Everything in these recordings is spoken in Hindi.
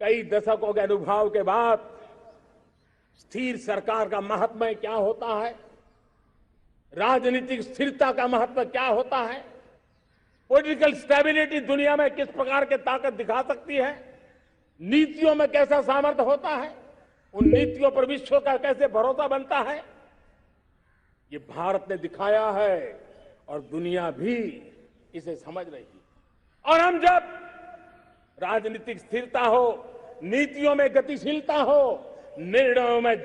कई दशकों के अनुभव के बाद स्थिर सरकार का महत्व क्या होता है, राजनीतिक स्थिरता का महत्व क्या होता है, पॉलिटिकल स्टेबिलिटी दुनिया में किस प्रकार की ताकत दिखा सकती है, नीतियों में कैसा सामर्थ्य होता है, उन नीतियों पर विश्व का कैसे भरोसा बनता है, ये भारत ने दिखाया है और दुनिया भी इसे समझ रही है। और हम जब राजनीतिक स्थिरता हो, नीतियों में गतिशीलता हो, निर्णयों में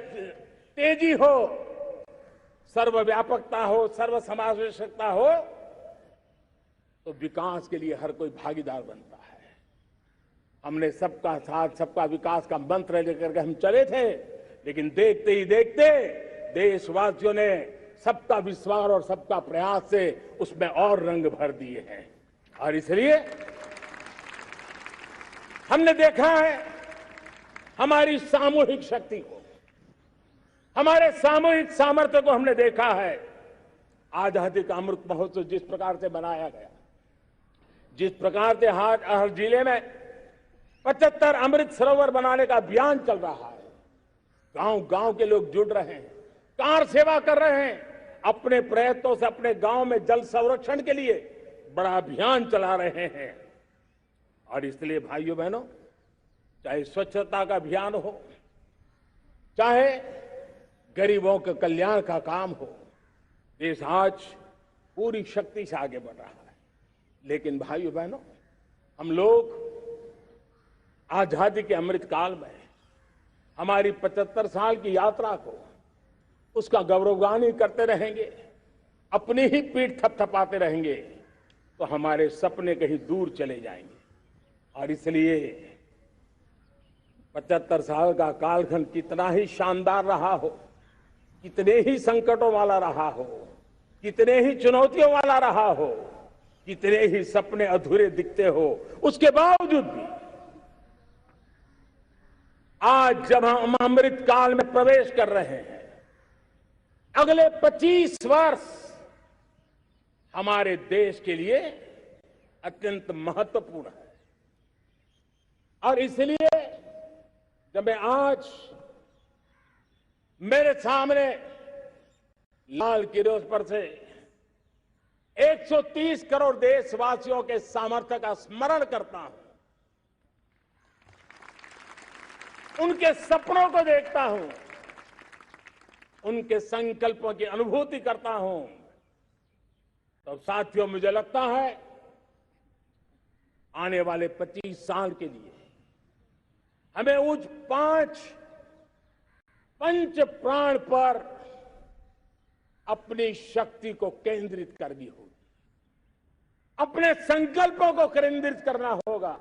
तेजी हो, सर्वव्यापकता हो, सर्वसमावेशकता हो, तो विकास के लिए हर कोई भागीदार बनता है। हमने सबका साथ सबका विकास का मंत्र लेकर के हम चले थे, लेकिन देखते ही देखते देशवासियों ने सबका विश्वास और सबका प्रयास से उसमें और रंग भर दिए हैं। और इसलिए हमने देखा है हमारी सामूहिक शक्ति को, हमारे सामूहिक सामर्थ्य को हमने देखा है। आजादी का अमृत महोत्सव जिस प्रकार से बनाया गया, जिस प्रकार से हर जिले में 75 अमृत सरोवर बनाने का अभियान चल रहा है, गांव गांव के लोग जुड़ रहे हैं, कार सेवा कर रहे हैं, अपने प्रयत्नों से अपने गांव में जल संरक्षण के लिए बड़ा अभियान चला रहे हैं। और इसलिए भाइयों बहनों, चाहे स्वच्छता का अभियान हो, चाहे गरीबों के कल्याण का काम हो, देश आज पूरी शक्ति से आगे बढ़ रहा है। लेकिन भाइयों बहनों, हम लोग आजादी के अमृत काल में हमारी 75 साल की यात्रा को, उसका गौरवगान करते रहेंगे, अपनी ही पीठ थपथपाते रहेंगे, तो हमारे सपने कहीं दूर चले जाएंगे। और इसलिए 75 साल का कालखंड कितना ही शानदार रहा हो, कितने ही संकटों वाला रहा हो, कितने ही चुनौतियों वाला रहा हो, कितने ही सपने अधूरे दिखते हो, उसके बावजूद भी आज जब हम अमृत काल में प्रवेश कर रहे हैं, अगले 25 वर्ष हमारे देश के लिए अत्यंत महत्वपूर्ण है। और इसलिए जब मैं आज मेरे सामने लाल किले पर से 130 करोड़ देशवासियों के सामर्थ्य का स्मरण करता हूं, उनके सपनों को देखता हूं, उनके संकल्पों की अनुभूति करता हूं, तो साथियों मुझे लगता है आने वाले 25 साल के लिए हमें उस पंच प्राण पर अपनी शक्ति को केंद्रित करनी होगी, अपने संकल्पों को केंद्रित करना होगा,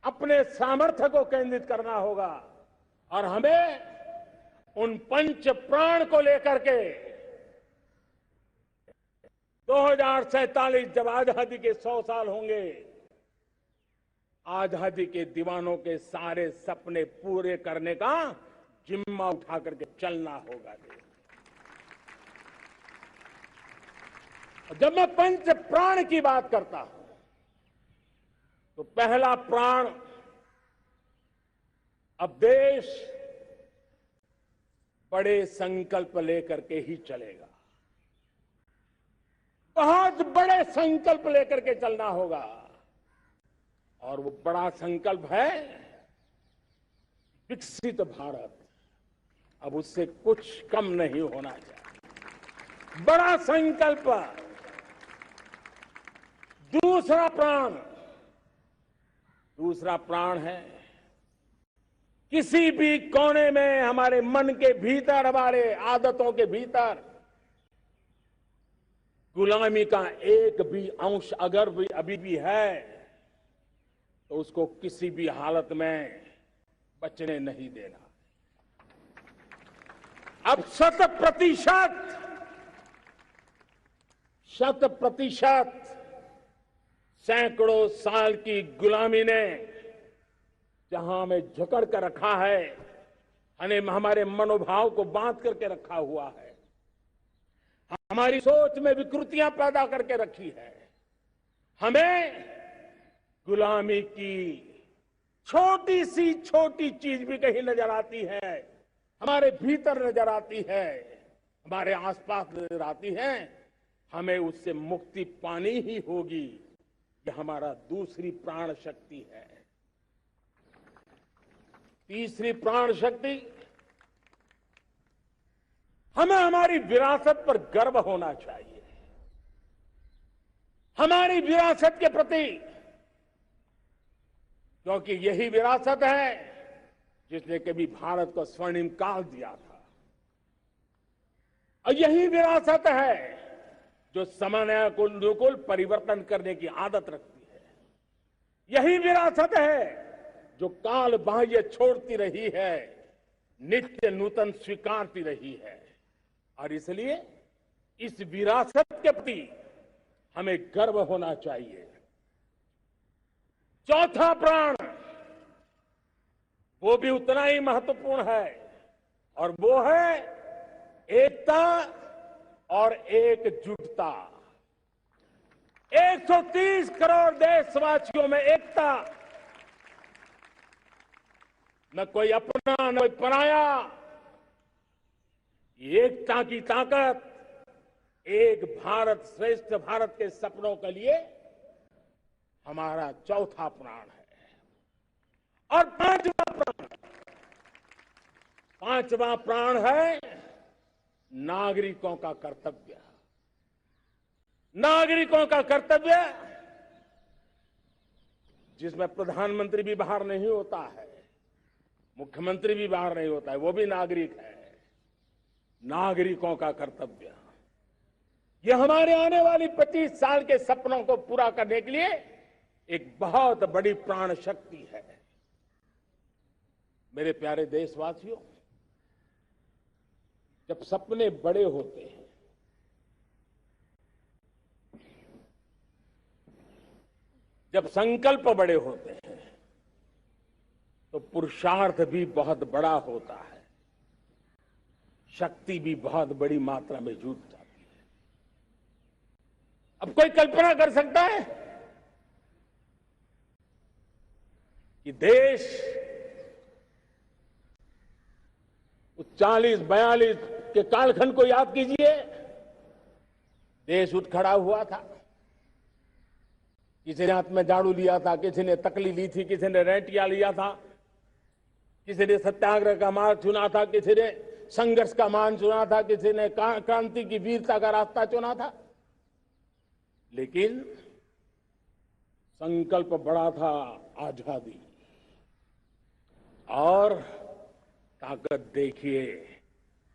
अपने सामर्थ्य को केंद्रित करना होगा। और हमें उन पंच प्राण को लेकर के 2047 जब आजादी के 100 साल होंगे, आजादी के दीवानों के सारे सपने पूरे करने का जिम्मा उठा करके चलना होगा। जब मैं पंच प्राण की बात करता हूं, तो पहला प्राण, अब देश बड़े संकल्प लेकर के ही चलेगा, बहुत बड़े संकल्प लेकर के चलना होगा। और वो बड़ा संकल्प है विकसित भारत। अब उससे कुछ कम नहीं होना चाहिए, बड़ा संकल्प। दूसरा प्राण है किसी भी कोने में हमारे मन के भीतर, हमारे आदतों के भीतर गुलामी का एक भी अंश अगर भी अभी भी है, तो उसको किसी भी हालत में बचने नहीं देना। अब 100% सैकड़ों साल की गुलामी ने जहां हमें जकड़ कर रखा है, हमारे मनोभाव को बांध करके रखा हुआ है, हमारी सोच में विकृतियां पैदा करके रखी है, हमें गुलामी की छोटी चीज भी कहीं नजर आती है, हमारे भीतर नजर आती है, हमारे आसपास नजर आती है, हमें उससे मुक्ति पानी ही होगी। यह हमारा दूसरी प्राण शक्ति है। तीसरी प्राण शक्ति, हमें हमारी विरासत पर गर्व होना चाहिए। हमारी विरासत के प्रति, क्योंकि यही विरासत है जिसने कभी भारत को स्वर्णिम काल दिया था, और यही विरासत है जो समय को अनुकूल परिवर्तन करने की आदत रखती है। यही विरासत है जो काल बाह्य छोड़ती रही है, नित्य नूतन स्वीकारती रही है। और इसलिए इस विरासत के प्रति हमें गर्व होना चाहिए। चौथा प्राण, वो भी उतना ही महत्वपूर्ण है, और वो है एकता और एकजुटता। 130 करोड़ देशवासियों में एकता, न कोई अपना न कोई पराया। एकता की ताकत एक भारत श्रेष्ठ भारत के सपनों के लिए हमारा चौथा प्राण है। और पांचवा प्राण है नागरिकों का कर्तव्य। नागरिकों का कर्तव्य, जिसमें प्रधानमंत्री भी बाहर नहीं होता है, मुख्यमंत्री भी बाहर नहीं होता है, वो भी नागरिक है। नागरिकों का कर्तव्य, यह हमारे आने वाली 25 साल के सपनों को पूरा करने के लिए एक बहुत बड़ी प्राण शक्ति है। मेरे प्यारे देशवासियों, जब सपने बड़े होते हैं, जब संकल्प बड़े होते हैं, तो पुरुषार्थ भी बहुत बड़ा होता है, शक्ति भी बहुत बड़ी मात्रा में जुट जाती है। अब कोई कल्पना कर सकता है कि देश 40-42 के कालखंड को याद कीजिए। देश उठ खड़ा हुआ था, किसी ने हाथ में झाड़ू लिया था, किसी ने तकली ली थी, किसी ने रेंटिया लिया था, किसी ने सत्याग्रह का मार्ग चुना था, किसी ने संघर्ष का मान चुना था, किसी ने क्रांति की वीरता का रास्ता चुना था। लेकिन संकल्प बड़ा था, आजादी। और ताकत देखिए,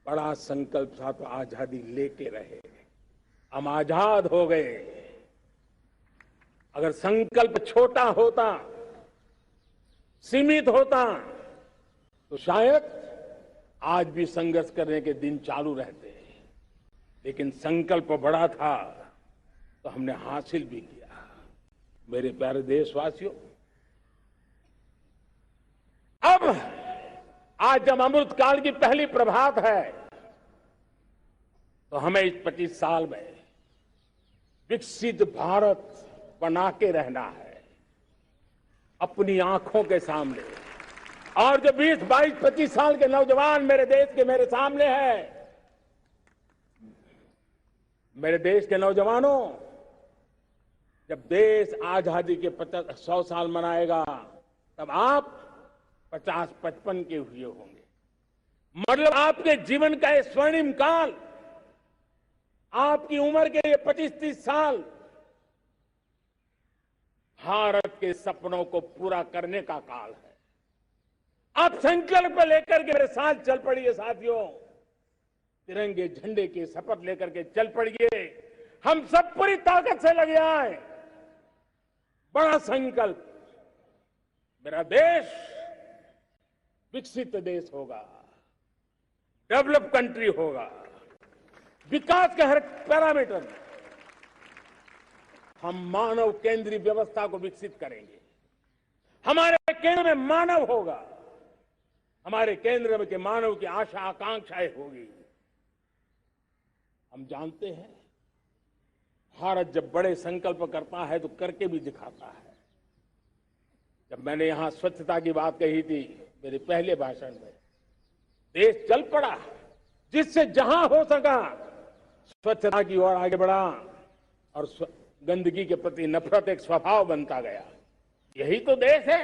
बड़ा संकल्प था तो आजादी लेके रहे, हम आजाद हो गए। अगर संकल्प छोटा होता, सीमित होता, तो शायद आज भी संघर्ष करने के दिन चालू रहते। लेकिन संकल्प बड़ा था तो हमने हासिल भी किया। मेरे प्यारे देशवासियों, अब आज जब अमृत काल की पहली प्रभात है, तो हमें इस 25 साल में विकसित भारत बना के रहना है, अपनी आंखों के सामने। और जो 20, 22, 25 साल के नौजवान मेरे देश के मेरे सामने हैं, मेरे देश के नौजवानों, जब देश आजादी के 100 साल मनाएगा, तब आप 50-55 के हुए होंगे। मतलब आपके जीवन का ये स्वर्णिम काल, आपकी उम्र के ये 25-30 साल भारत के सपनों को पूरा करने का काल है। आप संकल्प लेकर के मेरे साथ चल पड़िए साथियों, तिरंगे झंडे की शपथ लेकर के चल पड़िए। हम सब पूरी ताकत से लगे आए। बड़ा संकल्प, मेरा देश विकसित देश होगा, डेवलप कंट्री होगा। विकास के हर पैरामीटर में हम मानव केंद्रीय व्यवस्था को विकसित करेंगे। हमारे केंद्र में मानव होगा, हमारे केंद्र में के मानव की आशा आकांक्षाएं होगी। हम जानते हैं, भारत जब बड़े संकल्प करता है तो करके भी दिखाता है। जब मैंने यहां स्वच्छता की बात कही थी मेरे पहले भाषण में, देश चल पड़ा, जिससे जहां हो सका स्वच्छता की ओर आगे बढ़ा और गंदगी के प्रति नफरत एक स्वभाव बनता गया। यही तो देश है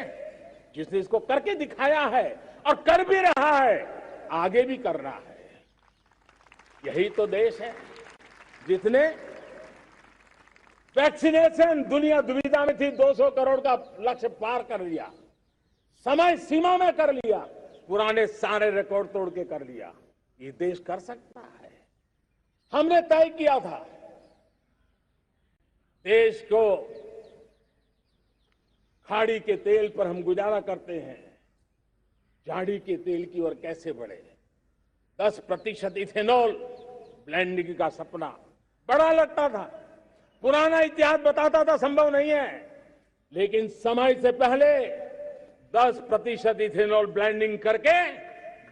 जिसने इसको करके दिखाया है और कर भी रहा है, आगे भी कर रहा है। यही तो देश है जिसने वैक्सीनेशन, दुनिया दुविधा में थी, 200 करोड़ का लक्ष्य पार कर लिया, समय सीमा में कर लिया, पुराने सारे रिकॉर्ड तोड़ के कर लिया। ये देश कर सकता है। हमने तय किया था देश को, खाड़ी के तेल पर हम गुजारा करते हैं, झाड़ी के तेल की ओर कैसे बढ़े। 10% इथेनॉल ब्लेंडिंग का सपना बड़ा लगता था, पुराना इतिहास बताता था संभव नहीं है, लेकिन समय से पहले 10% इथेनॉल ब्लेंडिंग करके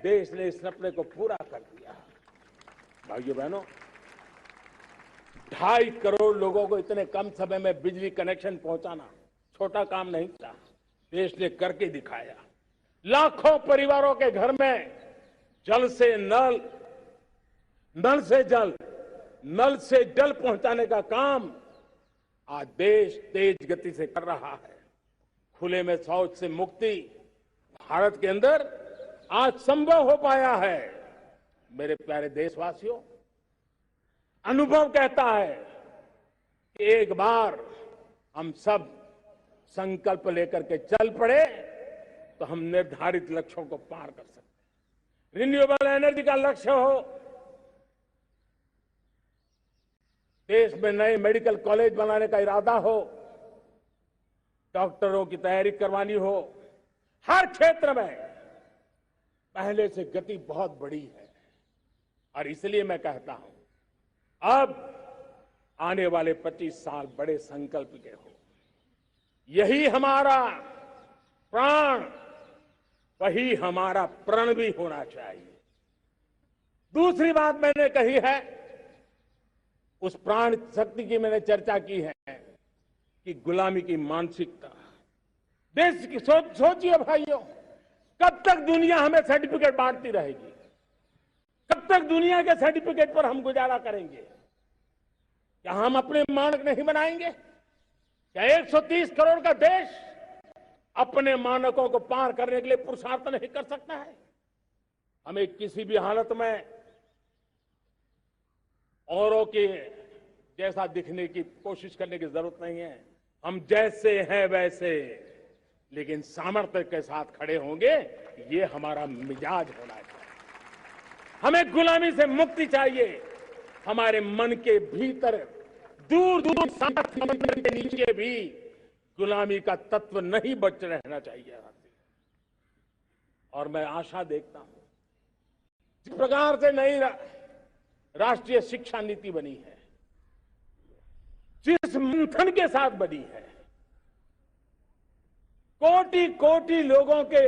देश ने इस सपने को पूरा कर दिया। भाइयों बहनों, 2.5 करोड़ लोगों को इतने कम समय में बिजली कनेक्शन पहुंचाना छोटा काम नहीं था, देश ने करके दिखाया। लाखों परिवारों के घर में जल से नल, नल से जल, नल से जल पहुंचाने का काम आज देश तेज गति से कर रहा है। खुले में शौच से मुक्ति भारत के अंदर आज संभव हो पाया है। मेरे प्यारे देशवासियों, अनुभव कहता है कि एक बार हम सब संकल्प लेकर के चल पड़े तो हम निर्धारित लक्ष्यों को पार कर सकते हैं। रिन्यूएबल एनर्जी का लक्ष्य हो, देश में नए मेडिकल कॉलेज बनाने का इरादा हो, डॉक्टरों की तैयारी करवानी हो, हर क्षेत्र में पहले से गति बहुत बड़ी है। और इसलिए मैं कहता हूं, अब आने वाले 25 साल बड़े संकल्प के हो। यही हमारा प्राण, वही हमारा प्रण भी होना चाहिए। दूसरी बात मैंने कही है, उस प्राण शक्ति की मैंने चर्चा की है कि गुलामी की मानसिकता। देश की सोचिए भाइयों, कब तक दुनिया हमें सर्टिफिकेट बांटती रहेगी? कब तक दुनिया के सर्टिफिकेट पर हम गुजारा करेंगे? क्या हम अपने मानक नहीं बनाएंगे? क्या 130 करोड़ का देश अपने मानकों को पार करने के लिए पुरुषार्थ नहीं कर सकता है? हमें किसी भी हालत में औरों के जैसा दिखने की कोशिश करने की जरूरत नहीं है। हम जैसे हैं वैसे, लेकिन सामर्थ्य के साथ खड़े होंगे, ये हमारा मिजाज होना चाहिए। हमें गुलामी से मुक्ति चाहिए। हमारे मन के भीतर दूर दूर के नीचे भी गुलामी का तत्व नहीं बच रहना चाहिए। और मैं आशा देखता हूं, जिस प्रकार से नई राष्ट्रीय शिक्षा नीति बनी है, जिस मंथन के साथ बनी है, कोटि कोटि लोगों के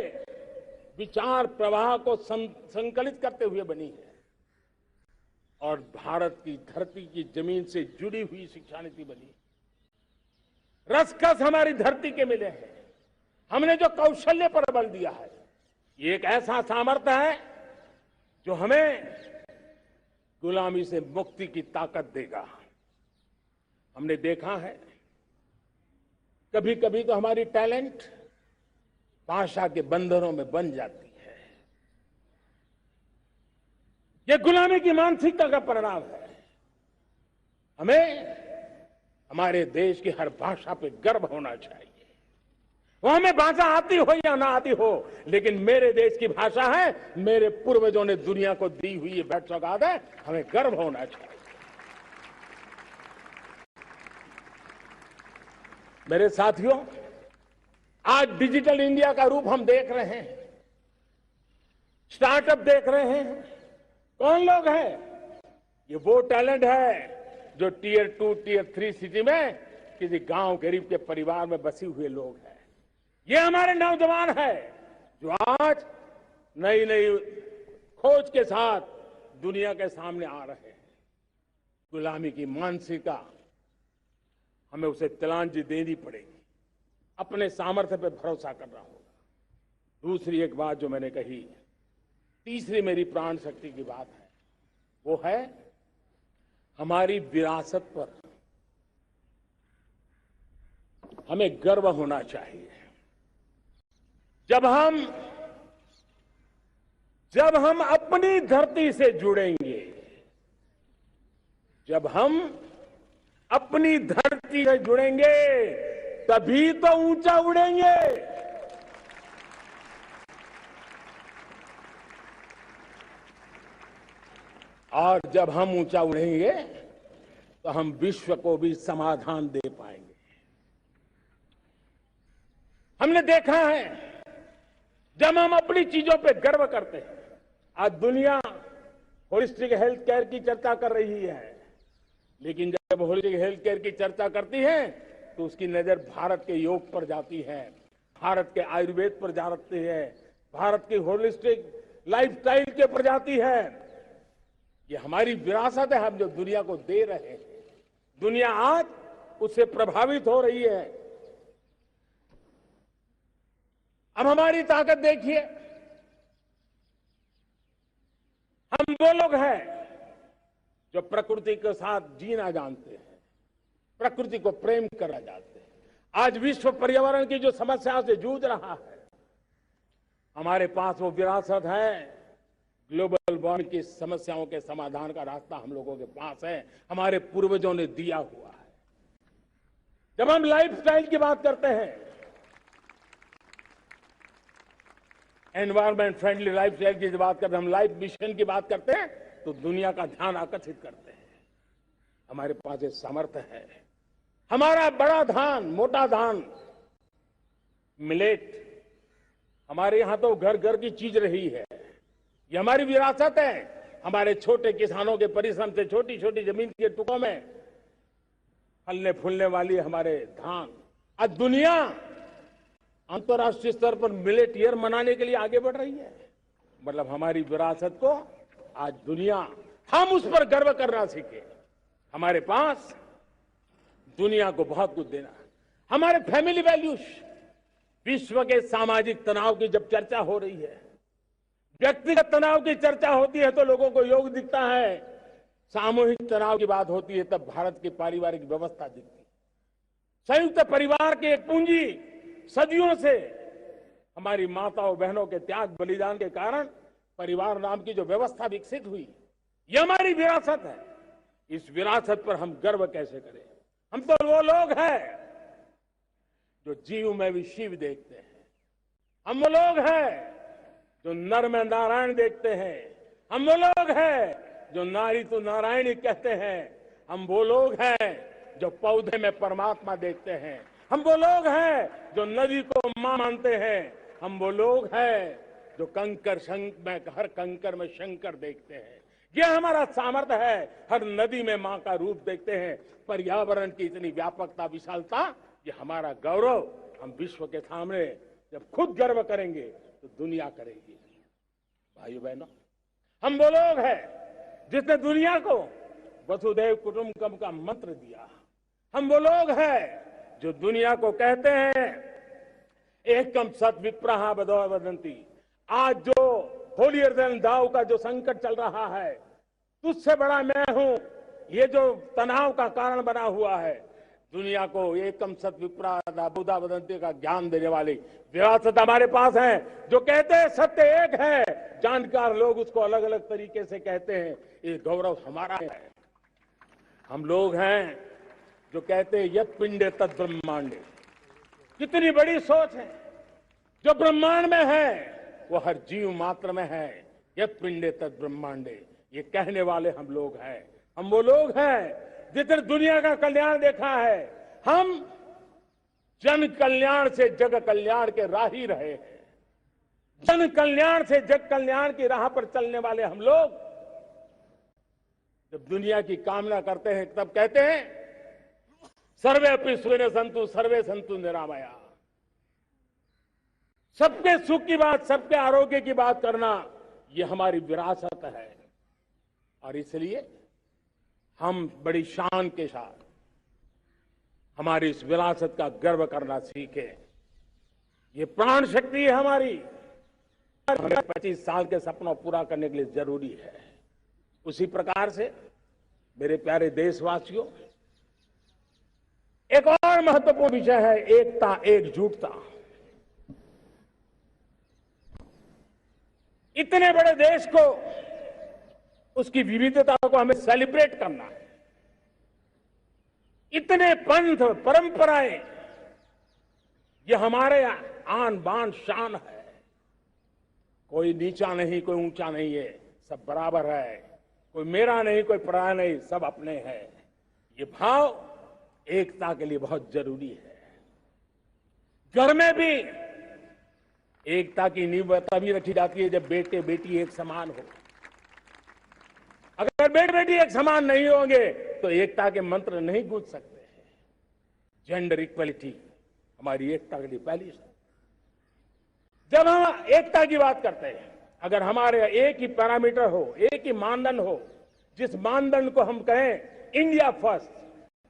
विचार प्रवाह को संकलित करते हुए बनी है, और भारत की धरती की जमीन से जुड़ी हुई शिक्षा नीति बनी। रसकस हमारी धरती के मिले हैं। हमने जो कौशल्य पर बल दिया है, ये एक ऐसा सामर्थ्य है जो हमें गुलामी से मुक्ति की ताकत देगा। हमने देखा है, कभी कभी तो हमारी टैलेंट भाषा के बंधनों में बन जाती है। ये गुलामी की मानसिकता का परिणाम है। हमें हमारे देश की हर भाषा पे गर्व होना चाहिए। वो हमें भाषा आती हो या ना आती हो, लेकिन मेरे देश की भाषा है, मेरे पूर्वजों ने दुनिया को दी हुई ये भेंट सौगात है, हमें गर्व होना चाहिए। मेरे साथियों, आज डिजिटल इंडिया का रूप हम देख रहे हैं, स्टार्टअप देख रहे हैं। कौन लोग हैं? ये वो टैलेंट है जो टियर 2, टियर 3 सिटी में किसी गांव गरीब के परिवार में बसे हुए लोग हैं। ये हमारे नौजवान है जो आज नई नई खोज के साथ दुनिया के सामने आ रहे हैं। गुलामी की मानसिकता हमें उसे तिलांजलि देनी पड़ेगी। अपने सामर्थ्य पे भरोसा करना होगा। दूसरी एक बात जो मैंने कही, तीसरी मेरी प्राण शक्ति की बात है, वो है हमारी विरासत पर हमें गर्व होना चाहिए। जब हम अपनी धरती से जुड़ेंगे, जब हम अपनी धरती से जुड़ेंगे, तभी तो ऊंचा उड़ेंगे। और जब हम ऊंचा उड़ेंगे तो हम विश्व को भी समाधान दे पाएंगे। हमने देखा है, जब हम अपनी चीजों पे गर्व करते हैं, आज दुनिया होलिस्टिक हेल्थ केयर की चर्चा कर रही है, लेकिन जब होलिस्टिक हेल्थ केयर की चर्चा करती है तो उसकी नजर भारत के योग पर जाती है, भारत के आयुर्वेद पर जाती है, भारत की होलिस्टिक लाइफस्टाइल के ऊपर जाती है। ये हमारी विरासत है, हम जो दुनिया को दे रहे हैं। दुनिया आज उससे प्रभावित हो रही है। अब हमारी ताकत देखिए, हम वो लोग हैं जो प्रकृति के साथ जीना जानते हैं, प्रकृति को प्रेम करना जानते हैं। आज विश्व पर्यावरण की जो समस्याओं से जूझ रहा है, हमारे पास वो विरासत है। ग्लोबल वार्मिंग की समस्याओं के समाधान का रास्ता हम लोगों के पास है, हमारे पूर्वजों ने दिया हुआ है। जब हम लाइफस्टाइल की बात करते हैं, एनवायरमेंट फ्रेंडली लाइफस्टाइल की बात करते हैं, हम लाइफ मिशन की बात करते हैं, तो दुनिया का ध्यान आकर्षित करते हैं। हमारे पास ये सामर्थ्य है। हमारा बड़ा धान, मोटा धान, मिलेट, हमारे यहां तो घर घर की चीज रही है। ये हमारी विरासत है। हमारे छोटे किसानों के परिश्रम से छोटी छोटी जमीन के टुकड़ों में फलने फूलने वाली हमारे धान, आज दुनिया अंतर्राष्ट्रीय स्तर पर मिलेट ईयर मनाने के लिए आगे बढ़ रही है। मतलब हमारी विरासत को आज दुनिया, हम उस पर गर्व करना सीखे। हमारे पास दुनिया को बहुत कुछ देना है। हमारे फैमिली वैल्यूज, विश्व के सामाजिक तनाव की जब चर्चा हो रही है, व्यक्तिगत तनाव की चर्चा होती है तो लोगों को योग दिखता है, सामूहिक तनाव की बात होती है तब भारत की पारिवारिक व्यवस्था दिखती है। संयुक्त परिवार की एक पूंजी सदियों से हमारी माताओं बहनों के त्याग बलिदान के कारण परिवार नाम की जो व्यवस्था विकसित हुई, ये हमारी विरासत है। इस विरासत पर हम गर्व कैसे करें? हम तो वो लोग हैं जो जीव में भी शिव देखते हैं। हम वो लोग हैं जो नर में नारायण देखते हैं। हम वो लोग हैं जो नारी तो नारायणी कहते हैं। हम वो लोग हैं जो पौधे में परमात्मा देखते हैं। हम वो लोग हैं जो नदी को मां मानते हैं। हम वो लोग हैं जो हर कंकर में शंकर देखते हैं। यह हमारा सामर्थ्य है। हर नदी में मां का रूप देखते हैं। पर्यावरण की इतनी व्यापकता, विशालता, ये हमारा गौरव। हम विश्व के सामने जब खुद गर्व करेंगे तो दुनिया करेगी। भाइयों बहनों, हम वो लोग हैं जिसने दुनिया को वसुधैव कुटुंबकम का मंत्र दिया। हम वो लोग हैं जो दुनिया को कहते हैं एकम सत विप्रहा वदंती। आज जो होलियर देन दाव का जो संकट चल रहा है, तुझसे बड़ा मैं हूं, ये जो तनाव का कारण बना हुआ है, दुनिया को एकम सत विप्रा बुधा वदंती का ज्ञान देने वाली विरासत हमारे पास है। जो कहते हैं सत्य एक है, जानकार लोग उसको अलग अलग तरीके से कहते हैं। ये गौरव हमारा है। हम लोग हैं जो कहते हैं यत पिंडे तत् ब्रह्मांडे। कितनी बड़ी सोच है। जो ब्रह्मांड में है वो हर जीव मात्र में है। यत पिंडे तत् ब्रह्मांडे, ये कहने वाले हम लोग हैं। हम वो लोग हैं जितने दुनिया का कल्याण देखा है। हम जन कल्याण से जग कल्याण के राही रहे हैं। जन कल्याण से जग कल्याण की राह पर चलने वाले हम लोग जब दुनिया की कामना करते हैं तब कहते हैं सर्वे अपि सुखिनः सन्तु सर्वे सन्तु निरामया। सबके सुख की बात, सबके आरोग्य की बात करना, ये हमारी विरासत है। और इसलिए हम बड़ी शान के साथ हमारी इस विरासत का गर्व करना सीखें। ये प्राण शक्ति है हमारी। हमें 25 साल के सपनों पूरा करने के लिए जरूरी है। उसी प्रकार से मेरे प्यारे देशवासियों, एक और महत्वपूर्ण विषय है एकता, एकजुटता। इतने बड़े देश को, उसकी विविधता को हमें सेलिब्रेट करना है। इतने पंथ, परंपराएं, ये हमारे आन बान शान है। कोई नीचा नहीं, कोई ऊंचा नहीं है, सब बराबर है। कोई मेरा नहीं, कोई पराया नहीं, सब अपने हैं। ये भाव एकता के लिए बहुत जरूरी है। घर में भी एकता की नींव तभी रखी जाती है जब बेटे बेटी एक समान हो। अगर बेटे बेटी एक समान नहीं होंगे तो एकता के मंत्र नहीं गूंज सकते हैं। जेंडर इक्वलिटी हमारी एकता के लिए पहली शर्त। जब हम एकता की बात करते हैं, अगर हमारे एक ही पैरामीटर हो, एक ही मानदंड हो, जिस मानदंड को हम कहें इंडिया फर्स्ट,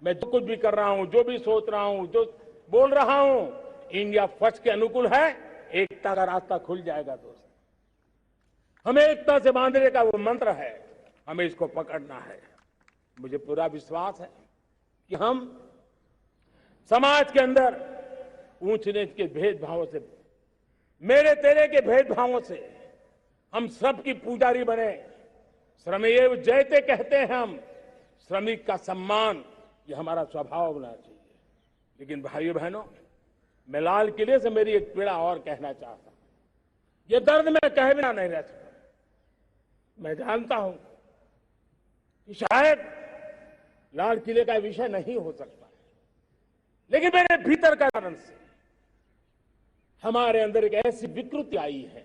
मैं जो कुछ भी कर रहा हूं, जो भी सोच रहा हूं, जो बोल रहा हूं, इंडिया फर्स्ट के अनुकूल है, एकता का रास्ता खुल जाएगा। दोस्त, हमें एकता से बांधने का वो मंत्र है, हमें इसको पकड़ना है। मुझे पूरा विश्वास है कि हम समाज के अंदर ऊंच नीच के भेदभावों से, मेरे तेरे के भेदभावों से हम सबकी पुजारी बने। श्रमेव जयते कहते हैं हम, श्रमिक का सम्मान, ये हमारा स्वभाव होना चाहिए। लेकिन भाइयों बहनों, मैं लाल किले से मेरी एक पीड़ा और कहना चाहता हूं। ये दर्द मैं कह बिना नहीं रह सकता। मैं जानता हूं कि शायद लाल किले का विषय नहीं हो सकता, लेकिन मेरे भीतर का कारण से हमारे अंदर एक ऐसी विकृति आई है,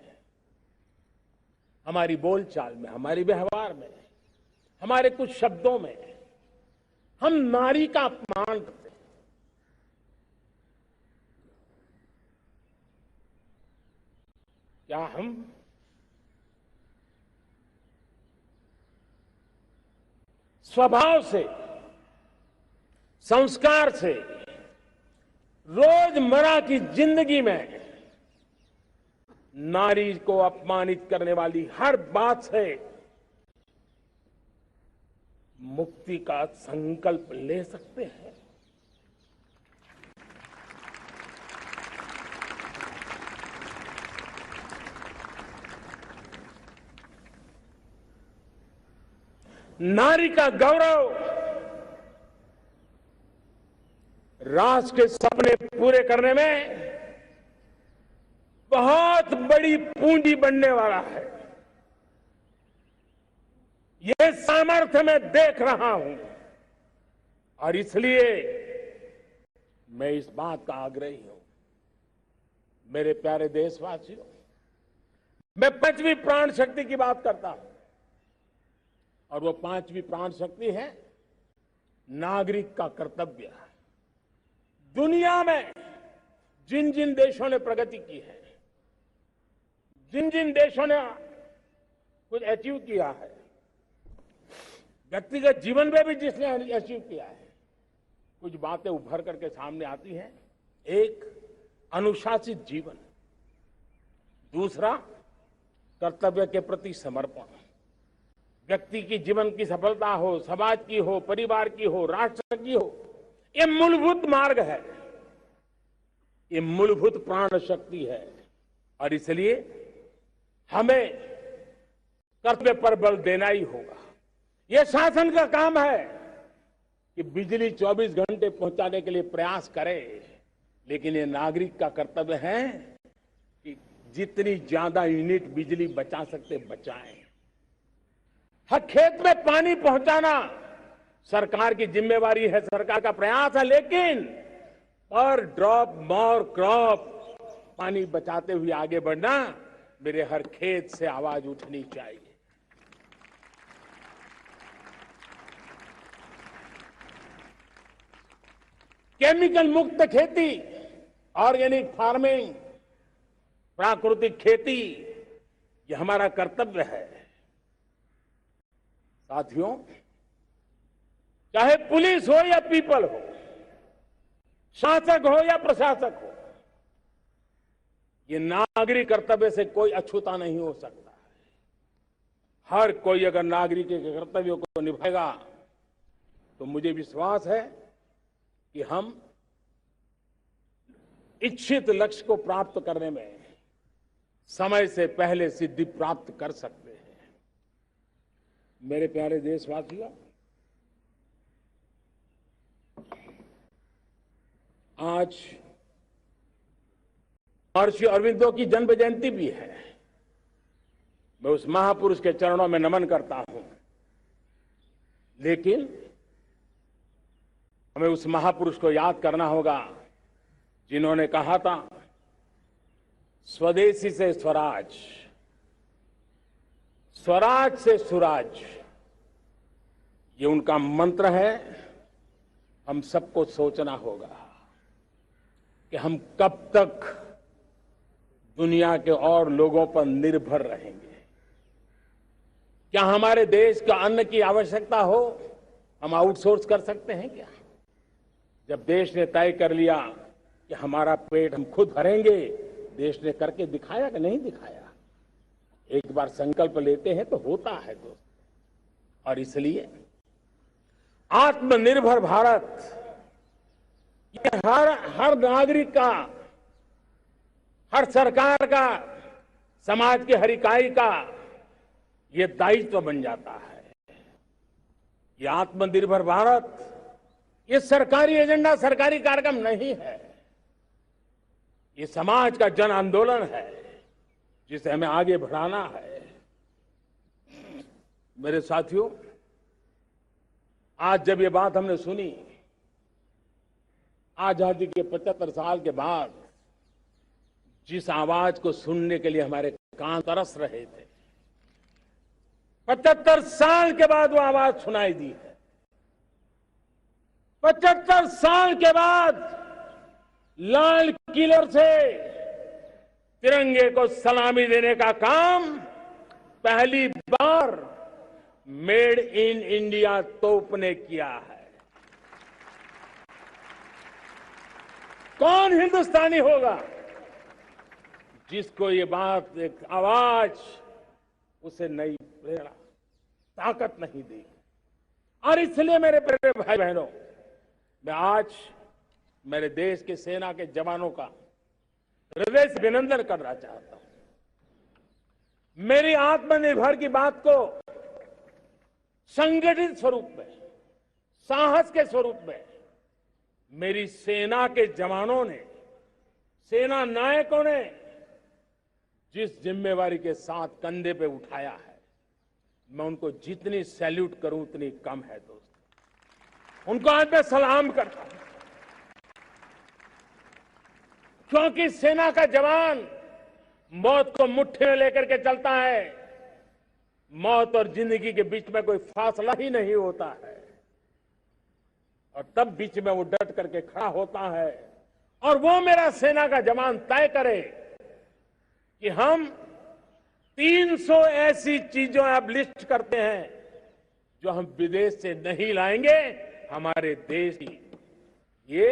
हमारी बोलचाल में, हमारे व्यवहार में, हमारे कुछ शब्दों में, हम नारी का अपमान करते हैं। क्या हम स्वभाव से, संस्कार से, रोजमर्रा की जिंदगी में नारी को अपमानित करने वाली हर बात से मुक्ति का संकल्प ले सकते हैं? नारी का गौरव राष्ट्र के सपने पूरे करने में बहुत बड़ी पूंजी बनने वाला है। ये सामर्थ्य मैं देख रहा हूं और इसलिए मैं इस बात का आग्रही हूं। मेरे प्यारे देशवासियों, मैं पांचवी प्राण शक्ति की बात करता हूं और वो पांचवी प्राण शक्ति है नागरिक का कर्तव्य। दुनिया में जिन जिन देशों ने प्रगति की है, जिन जिन देशों ने कुछ अचीव किया है, व्यक्तिगत जीवन में भी जिसने अचीव किया है, कुछ बातें उभर करके सामने आती हैं। एक, अनुशासित जीवन। दूसरा, कर्तव्य के प्रति समर्पण। व्यक्ति की जीवन की सफलता हो, समाज की हो, परिवार की हो, राष्ट्र की हो, ये मूलभूत मार्ग है, ये मूलभूत प्राण शक्ति है। और इसलिए हमें कर्तव्य पर बल देना ही होगा। यह शासन का काम है कि बिजली 24 घंटे पहुंचाने के लिए प्रयास करे, लेकिन ये नागरिक का कर्तव्य है कि जितनी ज्यादा यूनिट बिजली बचा सकते बचाएं। हर खेत में पानी पहुंचाना सरकार की जिम्मेवारी है, सरकार का प्रयास है, लेकिन पर ड्रॉप मोर क्रॉप, पानी बचाते हुए आगे बढ़ना, मेरे हर खेत से आवाज उठनी चाहिए। केमिकल मुक्त खेती, ऑर्गेनिक फार्मिंग, प्राकृतिक खेती, ये हमारा कर्तव्य है। साथियों, चाहे पुलिस हो या पीपल हो, शासक हो या प्रशासक हो, ये नागरिक कर्तव्य से कोई अछूता नहीं हो सकता। हर कोई अगर नागरिक के कर्तव्यों को निभाएगा तो मुझे विश्वास है कि हम इच्छित लक्ष्य को प्राप्त करने में समय से पहले सिद्धि प्राप्त कर सकते हैं। मेरे प्यारे देशवासियों, आज महर्षि अरविंदो की जन्म जयंती भी है। मैं उस महापुरुष के चरणों में नमन करता हूं, लेकिन हमें उस महापुरुष को याद करना होगा जिन्होंने कहा था, स्वदेशी से स्वराज, स्वराज से सुराज। ये उनका मंत्र है। हम सबको सोचना होगा कि हम कब तक दुनिया के और लोगों पर निर्भर रहेंगे। क्या हमारे देश का अन्न की आवश्यकता हो, हम आउटसोर्स कर सकते हैं क्या? जब देश ने तय कर लिया कि हमारा पेट हम खुद भरेंगे, देश ने करके दिखाया कि नहीं दिखाया? एक बार संकल्प लेते हैं तो होता है दोस्त। और इसलिए आत्मनिर्भर भारत ये हर नागरिक का, हर सरकार का, समाज की हर इकाई का ये दायित्व बन जाता है। ये आत्मनिर्भर भारत ये सरकारी एजेंडा, सरकारी कार्यक्रम नहीं है। ये समाज का जन आंदोलन है जिसे हमें आगे बढ़ाना है। मेरे साथियों, आज जब ये बात हमने सुनी, आजादी के 75 साल के बाद जिस आवाज को सुनने के लिए हमारे कान तरस रहे थे, 75 साल के बाद वो आवाज सुनाई दी है। 75 साल के बाद लाल किले से तिरंगे को सलामी देने का काम पहली बार मेड इन इंडिया तोप ने किया है। कौन हिंदुस्तानी होगा जिसको ये बात, एक आवाज उसे नई प्रेरणा, ताकत नहीं दी? और इसलिए मेरे प्यारे भाई बहनों, मैं आज मेरे देश के सेना के जवानों का हृदय से अभिनंदन करना चाहता हूं। मेरी आत्मनिर्भर की बात को संगठित स्वरूप में, साहस के स्वरूप में मेरी सेना के जवानों ने, सेना नायकों ने जिस जिम्मेवारी के साथ कंधे पे उठाया है, मैं उनको जितनी सैल्यूट करूं उतनी कम है दोस्त। उनको आज मैं सलाम करता हूं, क्योंकि सेना का जवान मौत को मुट्ठी में लेकर के चलता है। मौत और जिंदगी के बीच में कोई फासला ही नहीं होता है, और तब बीच में वो डट करके खड़ा होता है। और वो मेरा सेना का जवान तय करे कि हम 300 ऐसी चीजों अब लिस्ट करते हैं जो हम विदेश से नहीं लाएंगे, हमारे देश की। ये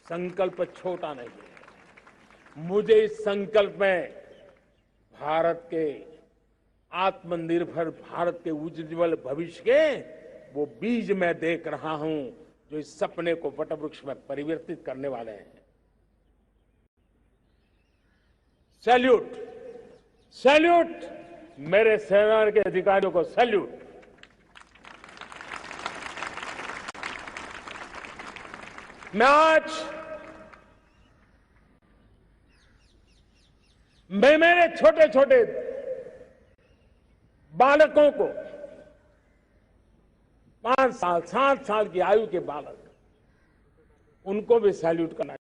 संकल्प छोटा नहीं है। मुझे इस संकल्प में भारत के आत्मनिर्भर भारत के उज्जवल भविष्य के वो बीज मैं देख रहा हूं जो इस सपने को वटवृक्ष में परिवर्तित करने वाले हैं। सैल्यूट, सैल्यूट मेरे सेना के अधिकारियों को, सैल्यूट। मैं मेरे छोटे छोटे बालकों को, 5 साल 7 साल की आयु के बालक, उनको भी सैल्यूट करना,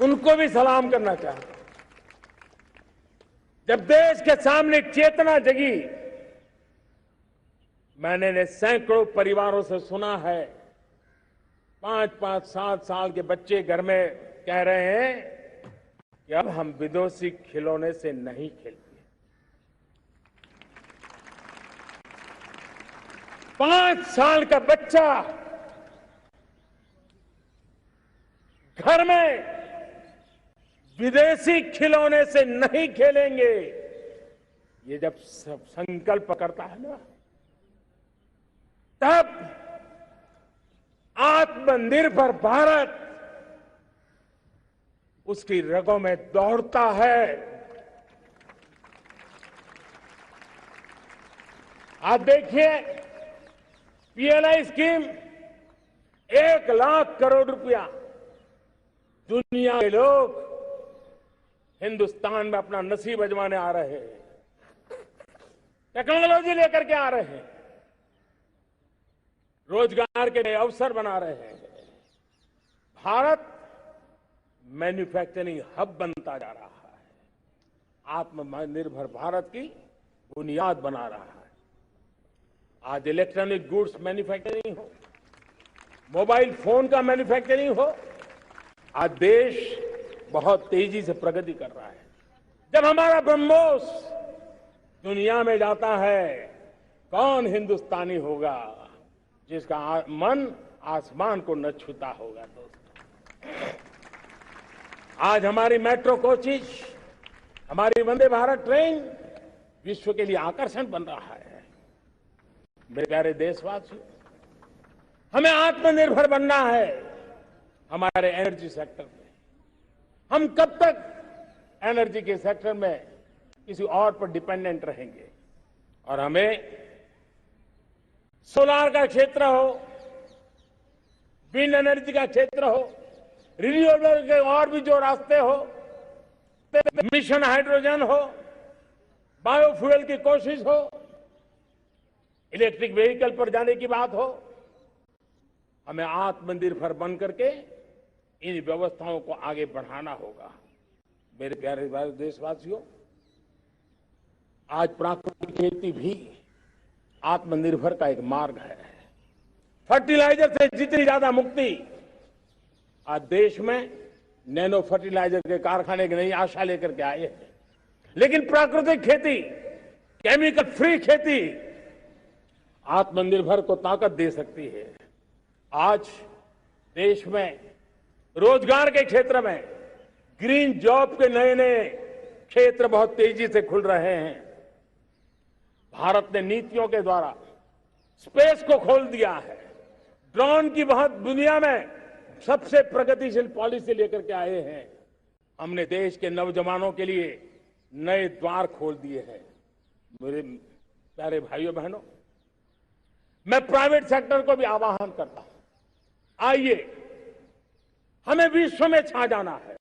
उनको भी सलाम करना चाहता हूं। जब देश के सामने चेतना जगी, मैंने सैकड़ों परिवारों से सुना है, 5-5, 7 साल के बच्चे घर में कह रहे हैं कि अब हम विदेशी खिलौने से नहीं खेलते। 5 साल का बच्चा घर में विदेशी खिलौने से नहीं खेलेंगे, ये जब सब संकल्प करता है ना, तब आत्मनिर्भर भारत उसकी रगों में दौड़ता है। आप देखिए, पीएलआई स्कीम 1,00,000 करोड़ रुपया दुनिया के लोग हिंदुस्तान में अपना नसीब आजमाने आ रहे हैं, टेक्नोलॉजी लेकर के आ रहे हैं, रोजगार के नए अवसर बना रहे हैं। भारत मैन्युफैक्चरिंग हब बनता जा रहा है, आत्मनिर्भर भारत की बुनियाद बना रहा है। आज इलेक्ट्रॉनिक गुड्स मैन्युफैक्चरिंग हो, मोबाइल फोन का मैन्युफैक्चरिंग हो, आज देश बहुत तेजी से प्रगति कर रहा है। जब हमारा ब्रह्मोस दुनिया में जाता है, कौन हिंदुस्तानी होगा जिसका मन आसमान को न छूता होगा। दोस्तों, आज हमारी मेट्रो कोचेज, हमारी वंदे भारत ट्रेन विश्व के लिए आकर्षण बन रहा है। मेरे प्यारे देशवासियों, हमें आत्मनिर्भर बनना है हमारे एनर्जी सेक्टर में। हम कब तक एनर्जी के सेक्टर में किसी और पर डिपेंडेंट रहेंगे? और हमें सोलार का क्षेत्र हो, विंड एनर्जी का क्षेत्र हो, रिन्यूएबल के और भी जो रास्ते हो, मिशन हाइड्रोजन हो, बायोफ्यूल की कोशिश हो, इलेक्ट्रिक व्हीकल पर जाने की बात हो, हमें आत्मनिर्भर बन करके इन व्यवस्थाओं को आगे बढ़ाना होगा। मेरे प्यारे देशवासियों, आज प्राकृतिक खेती भी आत्मनिर्भर का एक मार्ग है। फर्टिलाइजर से जितनी ज्यादा मुक्ति, आज देश में नैनो फर्टिलाइजर के कारखाने की नई आशा लेकर के आए हैं। लेकिन प्राकृतिक खेती, केमिकल फ्री खेती आत्मनिर्भर को ताकत दे सकती है। आज देश में रोजगार के क्षेत्र में ग्रीन जॉब के नए नए क्षेत्र बहुत तेजी से खुल रहे हैं। भारत ने नीतियों के द्वारा स्पेस को खोल दिया है। ड्रोन की बहुत दुनिया में सबसे प्रगतिशील पॉलिसी लेकर के आए हैं। हमने देश के नौजवानों के लिए नए द्वार खोल दिए हैं। मेरे प्यारे भाइयों बहनों, मैं प्राइवेट सेक्टर को भी आह्वान करता हूं, आइए हमें विश्व में छा जाना है।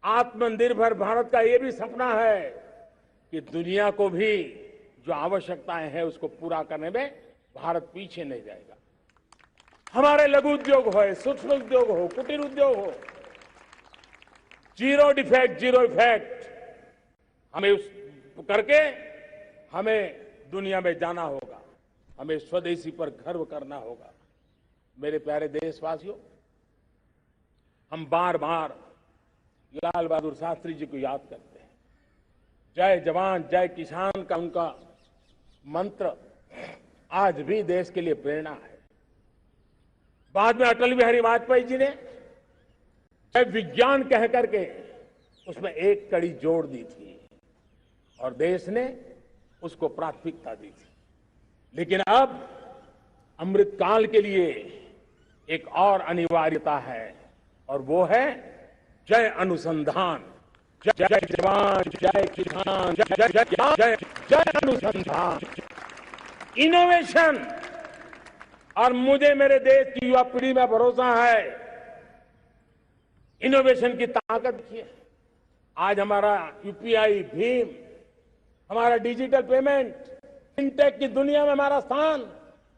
आत्मनिर्भर भारत का ये भी सपना है कि दुनिया को भी जो आवश्यकताएं हैं उसको पूरा करने में भारत पीछे नहीं जाएगा। हमारे लघु उद्योग हो, सूक्ष्म उद्योग हो, कुटीर उद्योग हो, जीरो डिफेक्ट जीरो इफेक्ट हमें उस करके हमें दुनिया में जाना होगा। हमें स्वदेशी पर गर्व करना होगा। मेरे प्यारे देशवासियों, हम बार बार लाल बहादुर शास्त्री जी को याद करते हैं। जय जवान जय किसान का उनका मंत्र आज भी देश के लिए प्रेरणा है। बाद में अटल बिहारी वाजपेयी जी ने जय विज्ञान कह करके उसमें एक कड़ी जोड़ दी थी और देश ने उसको प्राथमिकता दी थी। लेकिन अब अमृतकाल के लिए एक और अनिवार्यता है और वो है जय अनुसंधान। जय जय जवान जय किसान जय जय जय जय अनुसंधान, इनोवेशन। और मुझे मेरे देश की युवा पीढ़ी में भरोसा है, इनोवेशन की ताकत देखिए। आज हमारा यूपीआई, भीम, हमारा डिजिटल पेमेंट, फिनटेक की दुनिया में हमारा स्थान,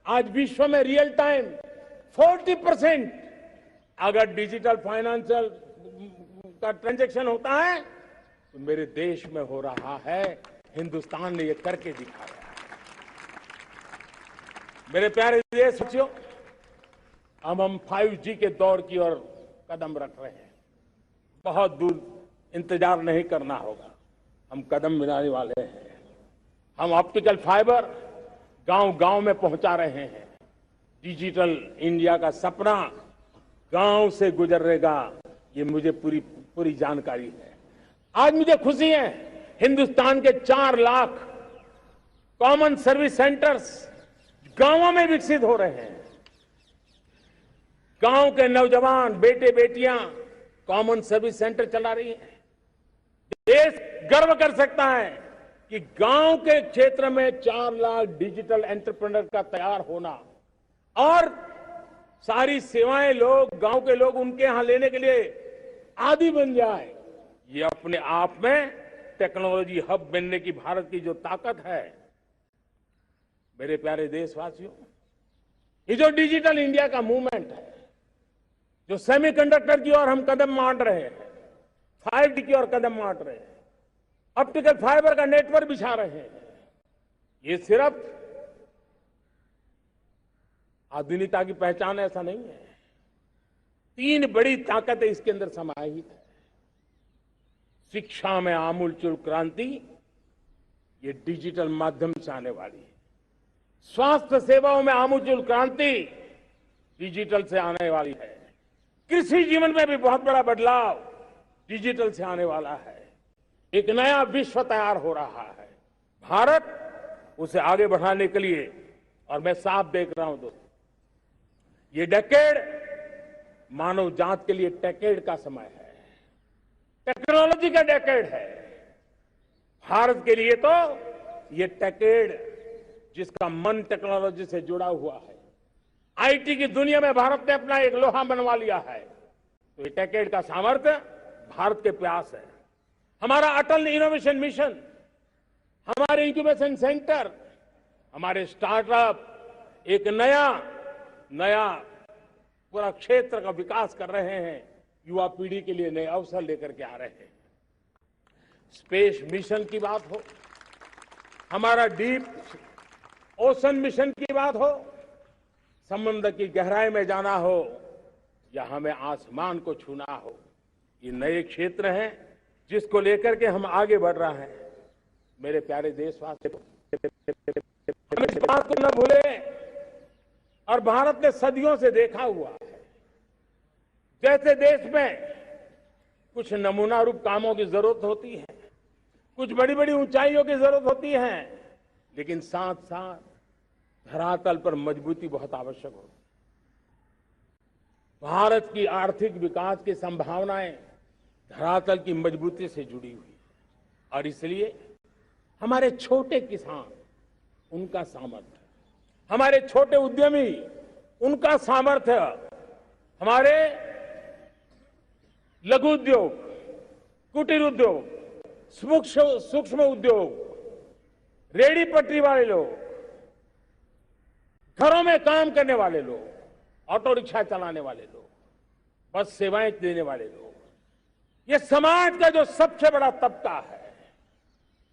आज विश्व में रियल टाइम 40% अगर डिजिटल फाइनेंशियल का ट्रांजैक्शन होता है तो मेरे देश में हो रहा है। हिंदुस्तान ने ये करके दिखाया है। मेरे प्यारे देशवासियों, अब हम 5G के दौर की ओर कदम रख रहे हैं। बहुत दूर इंतजार नहीं करना होगा, हम कदम मिलाने वाले हैं। हम ऑप्टिकल फाइबर गांव-गांव में पहुंचा रहे हैं। डिजिटल इंडिया का सपना गांव से गुजरेगा, ये मुझे पूरी पूरी जानकारी है। आज मुझे खुशी है, हिंदुस्तान के 4 लाख कॉमन सर्विस सेंटर्स गांवों में विकसित हो रहे हैं। गांव के नौजवान बेटे बेटियां कॉमन सर्विस सेंटर चला रही हैं। देश गर्व कर सकता है कि गांव के क्षेत्र में 4 लाख डिजिटल एंटरप्रेन्योर का तैयार होना और सारी सेवाएं लोग गांव के लोग उनके यहां लेने के लिए आदी बन जाए, ये अपने आप में टेक्नोलॉजी हब बनने की भारत की जो ताकत है। मेरे प्यारे देशवासियों, ये जो डिजिटल इंडिया का मूवमेंट है, जो सेमीकंडक्टर की ओर हम कदम मार रहे हैं, 5G की ओर कदम मार रहे हैं, ऑप्टिकल फाइबर का नेटवर्क बिछा रहे हैं, ये सिर्फ आधुनिकता की पहचान ऐसा नहीं है। 3 बड़ी ताकतें इसके अंदर समाहित है। शिक्षा में आमूलचूल क्रांति, ये डिजिटल माध्यम से आने वाली है। स्वास्थ्य सेवाओं में आमूलचूल क्रांति डिजिटल से आने वाली है। कृषि जीवन में भी बहुत बड़ा बदलाव डिजिटल से आने वाला है। एक नया विश्व तैयार हो रहा है। भारत उसे आगे बढ़ाने के लिए, और मैं साफ देख रहा हूं दोस्तों, ये डेकेड मानव जात के लिए टेकेड का समय है, टेक्नोलॉजी का डेकेड है। भारत के लिए तो ये टेकेड, जिसका मन टेक्नोलॉजी से जुड़ा हुआ है, आईटी की दुनिया में भारत ने अपना एक लोहा बनवा लिया है, तो ये टेकेड का सामर्थ्य भारत के प्रयास है। हमारा अटल इनोवेशन मिशन, हमारे इंक्यूबेशन सेंटर, हमारे स्टार्टअप एक नया पूरा क्षेत्र का विकास कर रहे हैं। युवा पीढ़ी के लिए नए अवसर लेकर के आ रहे हैं। स्पेस मिशन की बात हो, हमारा डीप ओशन मिशन की बात हो, समुद्र की गहराई में जाना हो या हमें आसमान को छूना हो, ये नए क्षेत्र हैं जिसको लेकर के हम आगे बढ़ रहे हैं। मेरे प्यारे देशवासी, हम इस बात को न भूले, और भारत ने सदियों से देखा हुआ है, जैसे देश में कुछ नमूना रूप कामों की जरूरत होती है, कुछ बड़ी बड़ी ऊंचाइयों की जरूरत होती है, लेकिन साथ साथ धरातल पर मजबूती बहुत आवश्यक होती है। भारत की आर्थिक विकास की संभावनाएं धरातल की मजबूती से जुड़ी हुई है, और इसलिए हमारे छोटे किसान, उनका सामर्थ्य, हमारे छोटे उद्यमी, उनका सामर्थ्य, हमारे लघु उद्योग, कुटीर उद्योग, सूक्ष्म उद्योग, रेहड़ी पटरी वाले लोग, घरों में काम करने वाले लोग, ऑटो रिक्शा चलाने वाले लोग, बस सेवाएं देने वाले लोग, ये समाज का जो सबसे बड़ा तबका है,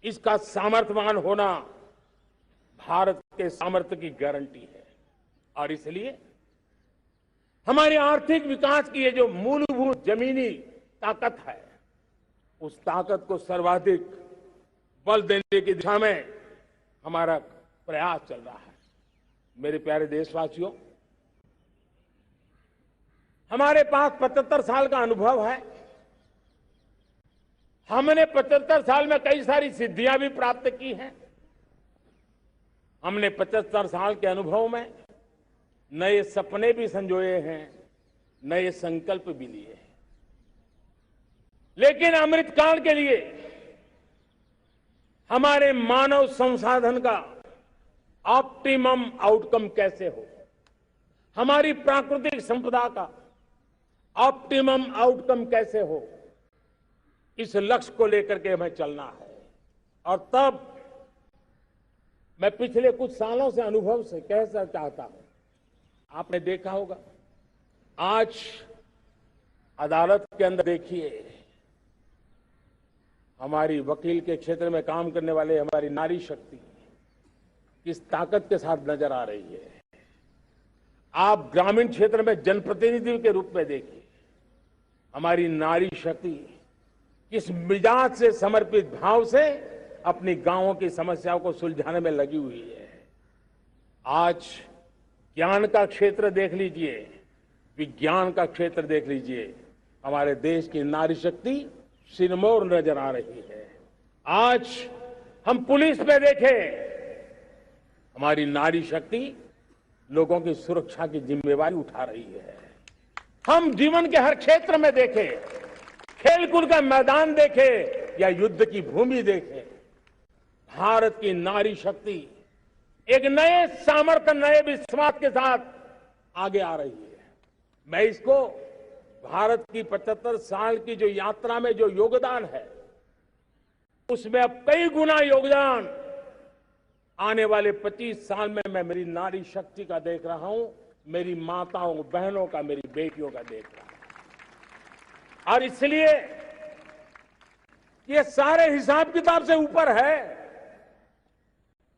इसका सामर्थ्यवान होना भारत के सामर्थ्य की गारंटी है। और इसलिए हमारे आर्थिक विकास की ये जो मूलभूत जमीनी ताकत है, उस ताकत को सर्वाधिक बल देने की दिशा में हमारा प्रयास चल रहा है। मेरे प्यारे देशवासियों, हमारे पास 75 साल का अनुभव है। हमने 75 साल में कई सारी सिद्धियां भी प्राप्त की हैं। हमने 75 साल के अनुभव में नए सपने भी संजोए हैं, नए संकल्प भी लिए हैं। लेकिन अमृतकाल के लिए हमारे मानव संसाधन का ऑप्टिमम आउटकम कैसे हो, हमारी प्राकृतिक संपदा का ऑप्टिमम आउटकम कैसे हो, इस लक्ष्य को लेकर के हमें चलना है। और तब मैं पिछले कुछ सालों से अनुभव से कह चाहता हूं, आपने देखा होगा, आज अदालत के अंदर देखिए, हमारी वकील के क्षेत्र में काम करने वाले हमारी नारी शक्ति किस ताकत के साथ नजर आ रही है। आप ग्रामीण क्षेत्र में जनप्रतिनिधि के रूप में देखिए, हमारी नारी शक्ति किस मिजाज से, समर्पित भाव से अपनी गांवों की समस्याओं को सुलझाने में लगी हुई है। आज ज्ञान का क्षेत्र देख लीजिए, विज्ञान का क्षेत्र देख लीजिए, हमारे देश की नारी शक्ति सिरमौर नजर आ रही है। आज हम पुलिस पे देखें, हमारी नारी शक्ति लोगों की सुरक्षा की जिम्मेवारी उठा रही है। हम जीवन के हर क्षेत्र में देखें, खेलकूद का मैदान देखें या युद्ध की भूमि देखें, भारत की नारी शक्ति एक नए सामर्थ्य, नए विश्वास के साथ आगे आ रही है। मैं इसको भारत की 75 साल की जो यात्रा में जो योगदान है, उसमें अब कई गुना योगदान आने वाले 25 साल में मैं मेरी नारी शक्ति का देख रहा हूं, मेरी माताओं बहनों का, मेरी बेटियों का देख रहा हूं। और इसलिए ये सारे हिसाब किताब से ऊपर है,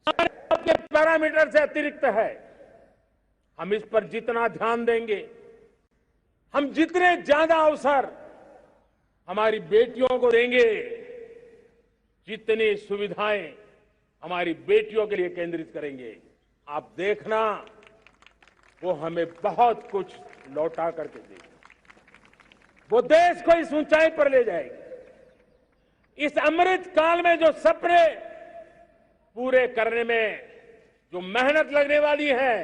के पैरामीटर से अतिरिक्त है। हम इस पर जितना ध्यान देंगे, हम जितने ज्यादा अवसर हमारी बेटियों को देंगे, जितनी सुविधाएं हमारी बेटियों के लिए केंद्रित करेंगे, आप देखना वो हमें बहुत कुछ लौटा करके देगी। वो देश को इस ऊंचाई पर ले जाएगी। इस अमृत काल में जो सपने पूरे करने में जो मेहनत लगने वाली है,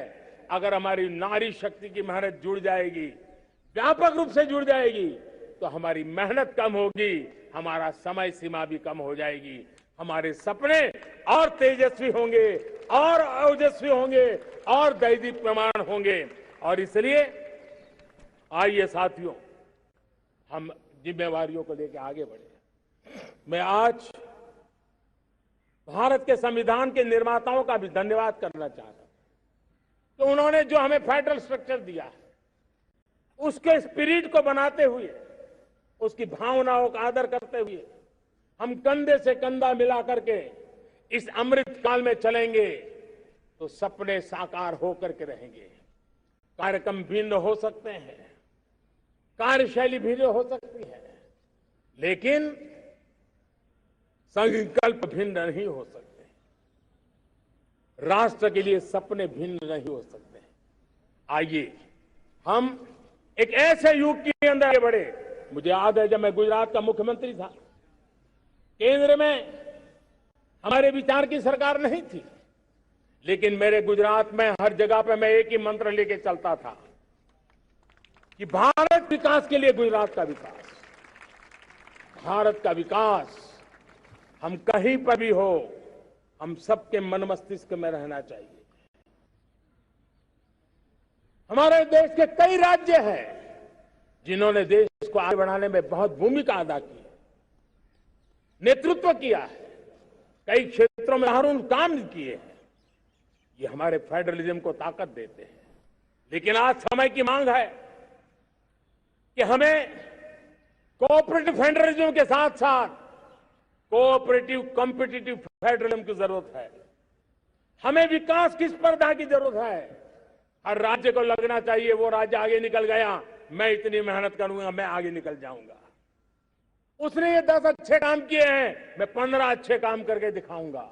अगर हमारी नारी शक्ति की मेहनत जुड़ जाएगी, व्यापक रूप से जुड़ जाएगी, तो हमारी मेहनत कम होगी, हमारा समय सीमा भी कम हो जाएगी, हमारे सपने और तेजस्वी होंगे, और ओजस्वी होंगे, और दैदीप्यमान होंगे। और इसलिए आइए साथियों, हम जिम्मेवारियों को लेकर आगे बढ़े। मैं आज भारत के संविधान के निर्माताओं का भी धन्यवाद करना चाहता हूं कि उन्होंने जो हमें फेडरल स्ट्रक्चर दिया है, उसके स्पिरिट को बनाते हुए, उसकी भावनाओं का आदर करते हुए हम कंधे से कंधा मिला करके इस अमृत काल में चलेंगे तो सपने साकार होकर के रहेंगे। कार्यक्रम भिन्न हो सकते हैं, कार्यशैली भिन्न हो सकती है, लेकिन संकल्प भिन्न नहीं हो सकते। राष्ट्र के लिए सपने भिन्न नहीं हो सकते। आइए हम एक ऐसे युग के अंदर आगे बढ़े। मुझे याद है जब मैं गुजरात का मुख्यमंत्री था, केंद्र में हमारे विचार की सरकार नहीं थी, लेकिन मेरे गुजरात में हर जगह पे मैं एक ही मंत्र लेके चलता था कि भारत विकास के लिए गुजरात का विकास, भारत का विकास हम कहीं पर भी हो, हम सबके मन मस्तिष्क में रहना चाहिए। हमारे देश के कई राज्य हैं जिन्होंने देश को आगे बढ़ाने में बहुत भूमिका अदा की है, नेतृत्व किया है, कई क्षेत्रों में दारुण काम किए हैं। ये हमारे फेडरलिज्म को ताकत देते हैं। लेकिन आज समय की मांग है कि हमें कोऑपरेटिव फेडरलिज्म के साथ साथ कोऑपरेटिव कॉम्पिटिटिव फेडरलिज्म की जरूरत है। हमें विकास की स्पर्धा की जरूरत है। हर राज्य को लगना चाहिए वो राज्य आगे निकल गया, मैं इतनी मेहनत करूंगा, मैं आगे निकल जाऊंगा। उसने ये 10 अच्छे काम किए हैं, मैं 15 अच्छे काम करके दिखाऊंगा।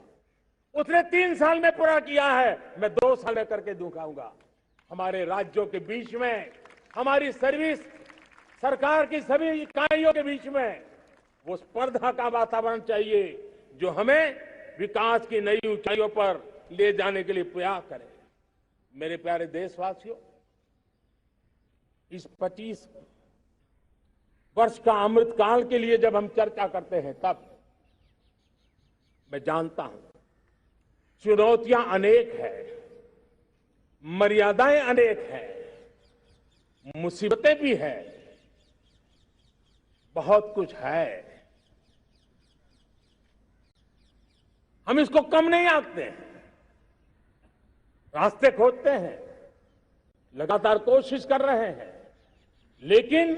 उसने 3 साल में पूरा किया है, मैं 2 साल में करके दिखाऊंगा। हमारे राज्यों के बीच में, हमारी सर्विस, सरकार की सभी इकाइयों के बीच में वो स्पर्धा का वातावरण चाहिए जो हमें विकास की नई ऊंचाइयों पर ले जाने के लिए प्रयास करे। मेरे प्यारे देशवासियों, इस 25 वर्ष का अमृत काल के लिए जब हम चर्चा करते हैं, तब मैं जानता हूं चुनौतियां अनेक हैं, मर्यादाएं अनेक हैं, मुसीबतें भी हैं, बहुत कुछ है। हम इसको कम नहीं आंकते हैं, रास्ते खोजते हैं, लगातार कोशिश कर रहे हैं। लेकिन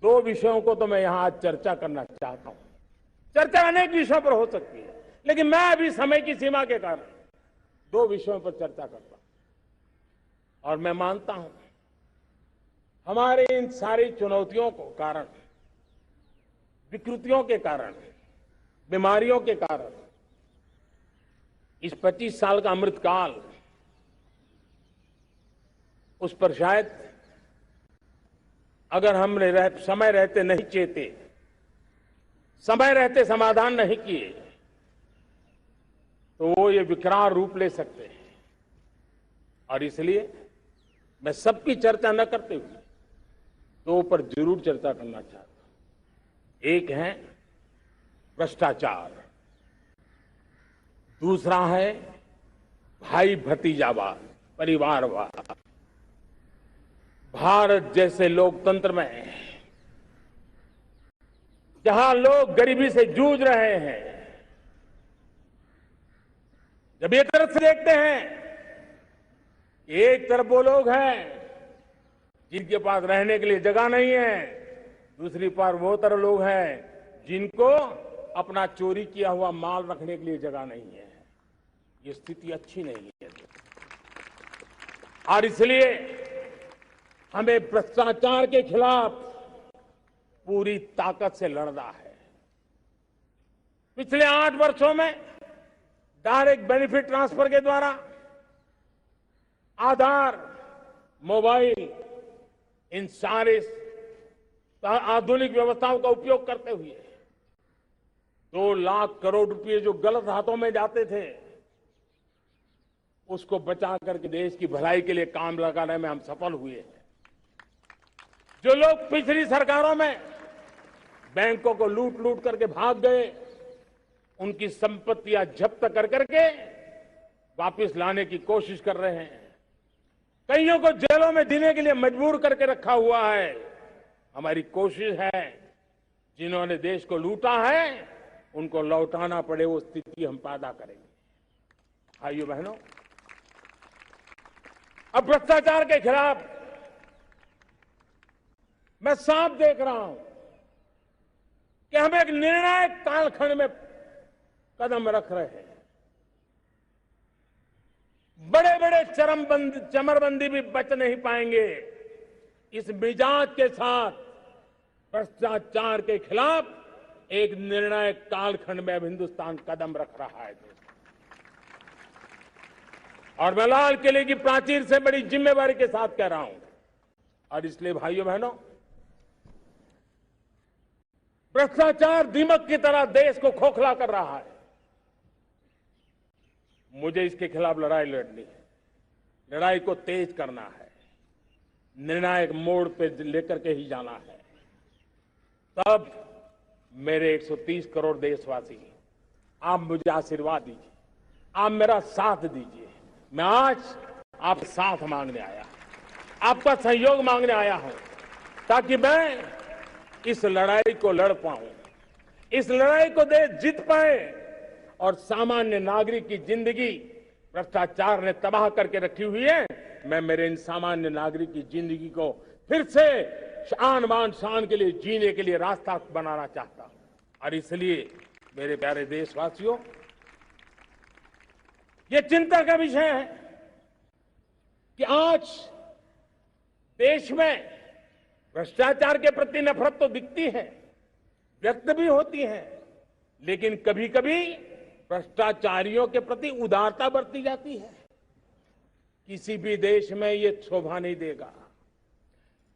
2 विषयों को तो मैं यहां आज चर्चा करना चाहता हूं। चर्चा अनेक विषयों पर हो सकती है, लेकिन मैं अभी समय की सीमा के कारण 2 विषयों पर चर्चा करता हूं। और मैं मानता हूं हमारे इन सारी चुनौतियों को कारण, विकृतियों के कारण, बीमारियों के कारण इस 25 साल का अमृतकाल, उस पर शायद अगर हमने समय रहते नहीं चेते, समय रहते समाधान नहीं किए, तो वो ये विकराल रूप ले सकते हैं। और इसलिए मैं सबकी चर्चा न करते हुए दो पर जरूर चर्चा करना चाहता हूं। एक है भ्रष्टाचार, दूसरा है भाई भतीजावाद, परिवारवाद। भारत जैसे लोकतंत्र में जहां लोग गरीबी से जूझ रहे हैं, जब एक तरफ से देखते हैं, एक तरफ वो लोग हैं जिनके पास रहने के लिए जगह नहीं है, दूसरी पार वो तरह लोग हैं जिनको अपना चोरी किया हुआ माल रखने के लिए जगह नहीं है। ये स्थिति अच्छी नहीं है। और इसलिए हमें भ्रष्टाचार के खिलाफ पूरी ताकत से लड़ना है। पिछले 8 वर्षों में डायरेक्ट बेनिफिट ट्रांसफर के द्वारा आधार, मोबाइल, इन सारे आधुनिक व्यवस्थाओं का उपयोग करते हुए 2 लाख करोड़ रुपए जो गलत हाथों में जाते थे, उसको बचा करके देश की भलाई के लिए काम लगाने में हम सफल हुए हैं। जो लोग पिछली सरकारों में बैंकों को लूट लूट करके भाग गए, उनकी संपत्तियां जब्त कर करके वापस लाने की कोशिश कर रहे हैं। कईयों को जेलों में जीने के लिए मजबूर करके रखा हुआ है। हमारी कोशिश है जिन्होंने देश को लूटा है उनको लौटाना पड़े, वो स्थिति हम पैदा करेंगे। भाइयों बहनों, अब भ्रष्टाचार के खिलाफ मैं साफ देख रहा हूं कि हम एक निर्णायक कालखंड में कदम रख रहे हैं। बड़े बड़े चमरबंदी भी बच नहीं पाएंगे। इस मिजाज के साथ भ्रष्टाचार के खिलाफ एक निर्णायक कालखंड में अब हिंदुस्तान कदम रख रहा है। और मैं लाल किले की प्राचीर से बड़ी जिम्मेवारी के साथ कह रहा हूं। और इसलिए भाइयों बहनों, भ्रष्टाचार दीमक की तरह देश को खोखला कर रहा है। मुझे इसके खिलाफ लड़ाई लड़नी है, लड़ाई को तेज करना है, निर्णायक मोड़ पे लेकर के ही जाना है। तब मेरे 130 करोड़ देशवासी, आप मुझे आशीर्वाद दीजिए, आप मेरा साथ दीजिए। मैं आज आपसे साथ मांगने आया, आपका सहयोग मांगने आया हूं, ताकि मैं इस लड़ाई को लड़ पाऊं, इस लड़ाई को देश जीत पाए और सामान्य नागरिक की जिंदगी भ्रष्टाचार ने तबाह करके रखी हुई है। मैं मेरे इन सामान्य नागरिक की जिंदगी को फिर से शान बान शान के लिए जीने के लिए रास्ता बनाना चाहता हूं। और इसलिए मेरे प्यारे देशवासियों, ये चिंता का विषय है कि आज देश में भ्रष्टाचार के प्रति नफरत तो दिखती है, व्यक्त भी होती है, लेकिन कभी कभी भ्रष्टाचारियों के प्रति उदारता बरती जाती है। किसी भी देश में ये शोभा नहीं देगा।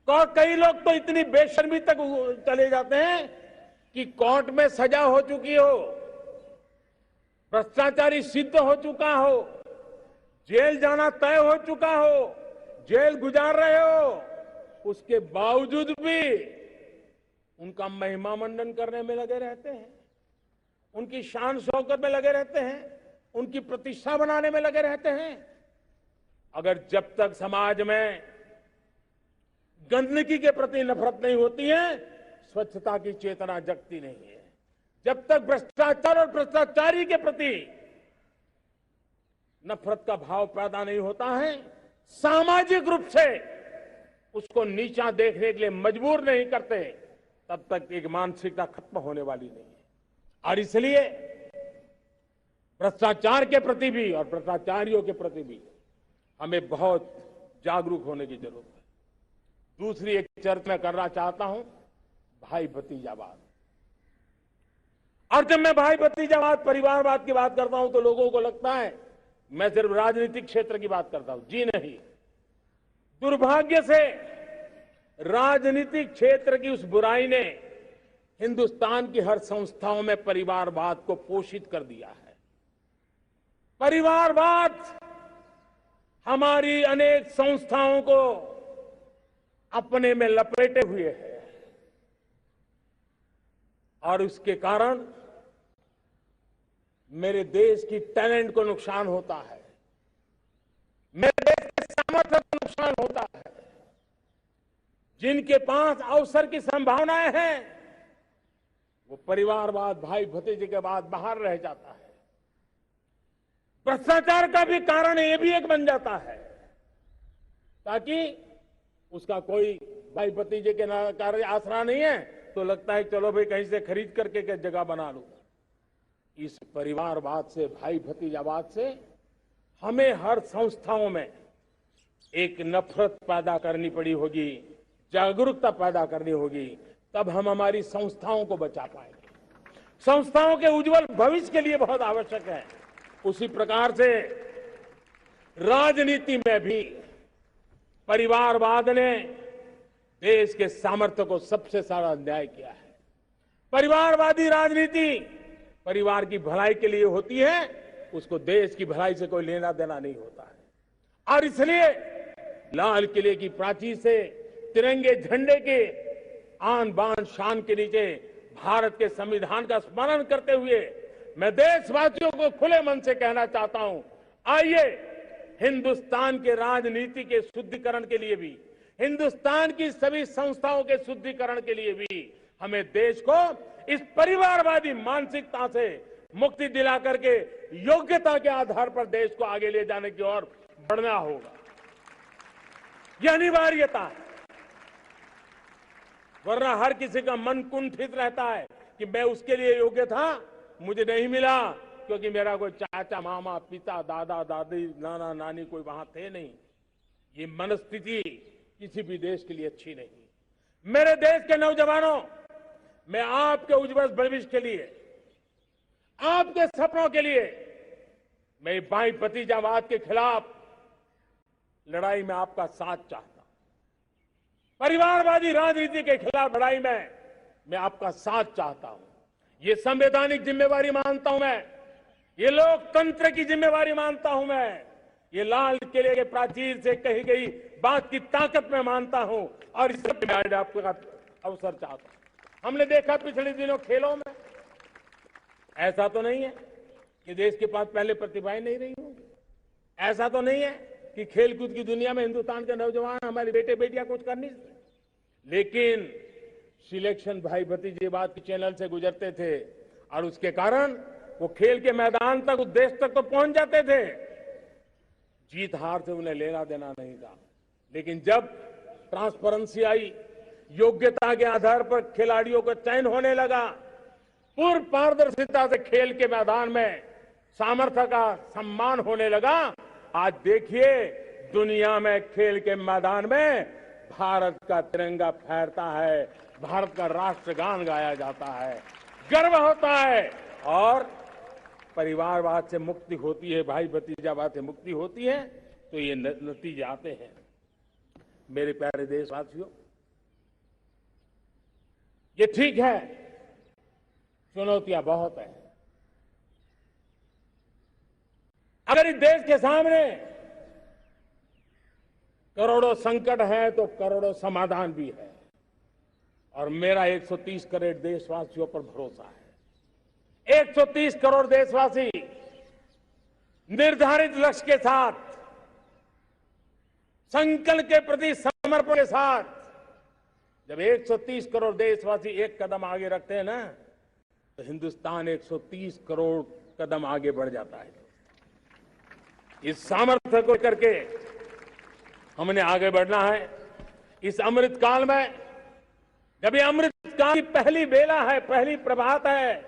और कई लोग तो इतनी बेशर्मी तक चले जाते हैं कि कोर्ट में सजा हो चुकी हो, भ्रष्टाचारी सिद्ध हो चुका हो, जेल जाना तय हो चुका हो, जेल गुजार रहे हो, उसके बावजूद भी उनका महिमा मंडन करने में लगे रहते हैं, उनकी शान शौकत में लगे रहते हैं, उनकी प्रतिष्ठा बनाने में लगे रहते हैं। अगर जब तक समाज में गंदगी के प्रति नफरत नहीं होती है, स्वच्छता की चेतना जगती नहीं है। जब तक भ्रष्टाचार और भ्रष्टाचारी के प्रति नफरत का भाव पैदा नहीं होता है, सामाजिक रूप से उसको नीचा देखने के लिए मजबूर नहीं करते, तब तक एक मानसिकता खत्म होने वाली नहीं है। और इसलिए भ्रष्टाचार के प्रति भी और भ्रष्टाचारियों के प्रति भी हमें बहुत जागरूक होने की जरूरत है। दूसरी एक चर्चा मैं करना चाहता हूं, भाई भतीजावाद। और जब मैं भाई भतीजावाद, परिवारवाद की बात करता हूं तो लोगों को लगता है मैं सिर्फ राजनीतिक क्षेत्र की बात करता हूं। जी नहीं, दुर्भाग्य से राजनीतिक क्षेत्र की उस बुराई ने हिंदुस्तान की हर संस्थाओं में परिवारवाद को पोषित कर दिया है। परिवारवाद हमारी अनेक संस्थाओं को अपने में लपेटे हुए है और उसके कारण मेरे देश की टैलेंट को नुकसान होता है, मेरे देश के सामर्थ्य को नुकसान होता है। जिनके पास अवसर की संभावनाएं हैं वो परिवारवाद, भाई भतीजे के बाद बाहर रह जाता है। भ्रष्टाचार का भी कारण ये भी एक बन जाता है ताकि उसका कोई भाई भतीजे के कार्य आसरा नहीं है तो लगता है चलो भाई कहीं से खरीद करके क्या जगह बना लूं। इस परिवारवाद से, भाई भतीजावाद से हमें हर संस्थाओं में एक नफरत पैदा करनी पड़ी होगी, जागरूकता पैदा करनी होगी, तब हम हमारी संस्थाओं को बचा पाएंगे। संस्थाओं के उज्जवल भविष्य के लिए बहुत आवश्यक है। उसी प्रकार से राजनीति में भी परिवारवाद ने देश के सामर्थ्य को सबसे सारा अन्याय किया है। परिवारवादी राजनीति परिवार की भलाई के लिए होती है, उसको देश की भलाई से कोई लेना देना नहीं होता है। और इसलिए लाल किले की प्राचीर से तिरंगे झंडे के आन बान शान के नीचे भारत के संविधान का स्मरण करते हुए मैं देशवासियों को खुले मन से कहना चाहता हूं, आइए हिंदुस्तान के राजनीति के शुद्धिकरण के लिए भी, हिंदुस्तान की सभी संस्थाओं के शुद्धिकरण के लिए भी हमें देश को इस परिवारवादी मानसिकता से मुक्ति दिला करके योग्यता के आधार पर देश को आगे ले जाने की ओर बढ़ना होगा। यह अनिवार्यता है, वरना हर किसी का मन कुंठित रहता है कि मैं उसके लिए योग्य था, मुझे नहीं मिला क्योंकि मेरा कोई चाचा, मामा, पिता, दादा, दादी, नाना, नानी कोई वहां थे नहीं। ये मनस्थिति किसी भी देश के लिए अच्छी नहीं। मेरे देश के नौजवानों, मैं आपके उज्जवल भविष्य के लिए, आपके सपनों के लिए, मैं भाई भतीजावाद के खिलाफ लड़ाई में आपका साथ चाहता हूं। परिवारवादी राजनीति के खिलाफ लड़ाई में मैं आपका साथ चाहता हूं। ये संवैधानिक जिम्मेवारी मानता हूं मैं, ये लोकतंत्र की जिम्मेवारी मानता हूं मैं, ये लाल किले के प्राचीर से कही गई बात की ताकत में मानता हूं और इस सब में आपका अवसर चाहता हूं। हमने देखा पिछले दिनों खेलों में, ऐसा तो नहीं है कि देश के पास पहले प्रतिभाएं नहीं रही होंगी, ऐसा तो नहीं है कि खेलकूद की दुनिया में हिंदुस्तान के नौजवान, हमारे बेटे बेटियां कुछ कर नहीं सकते, लेकिन सिलेक्शन भाई भतीजेवाद के चैनल से गुजरते थे और उसके कारण वो खेल के मैदान तक, उस देश तक तो पहुंच जाते थे। जीत हार से उन्हें लेना देना नहीं था, लेकिन जब ट्रांसपेरेंसी आई, योग्यता के आधार पर खिलाड़ियों का चयन होने लगा, पूर्ण पारदर्शिता से खेल के मैदान में सामर्थ्य का सम्मान होने लगा, आज देखिए दुनिया में खेल के मैदान में भारत का तिरंगा फहरता है, भारत का राष्ट्रगान गाया जाता है, गर्व होता है और परिवारवाद से मुक्ति होती है, भाई भतीजावाद से मुक्ति होती है, तो ये नतीजे आते हैं। मेरे प्यारे देशवासियों, ये ठीक है, चुनौतियां बहुत है। अगर इस देश के सामने करोड़ों संकट है तो करोड़ों समाधान भी है और मेरा 130 करोड़ देशवासियों पर भरोसा है। 130 करोड़ देशवासी निर्धारित लक्ष्य के साथ, संकल्प के प्रति समर्पण के साथ, जब 130 करोड़ देशवासी एक कदम आगे रखते हैं ना, तो हिंदुस्तान 130 करोड़ कदम आगे बढ़ जाता है। इस सामर्थ्य को करके हमने आगे बढ़ना है। इस अमृत काल में, जब ये अमृत काल की पहली बेला है, पहली प्रभात है,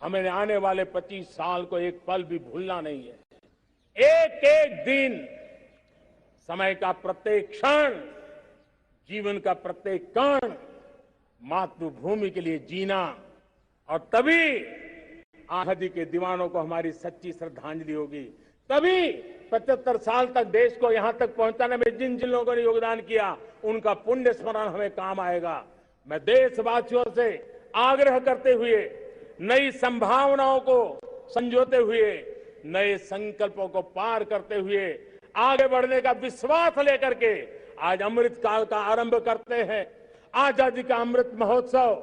हमें आने वाले 25 साल को एक पल भी भूलना नहीं है। एक एक दिन, समय का प्रत्येक क्षण, जीवन का प्रत्येक कण मातृभूमि के लिए जीना, और तभी आजादी के दीवानों को हमारी सच्ची श्रद्धांजलि होगी। तभी 75 साल तक देश को यहां तक पहुंचाने में जिन जिन लोगों ने योगदान किया, उनका पुण्य स्मरण हमें काम आएगा। मैं देशवासियों से आग्रह करते हुए नई संभावनाओं को संजोते हुए, नए संकल्पों को पार करते हुए आगे बढ़ने का विश्वास लेकर के आज अमृत काल का आरंभ करते हैं। आजादी का अमृत महोत्सव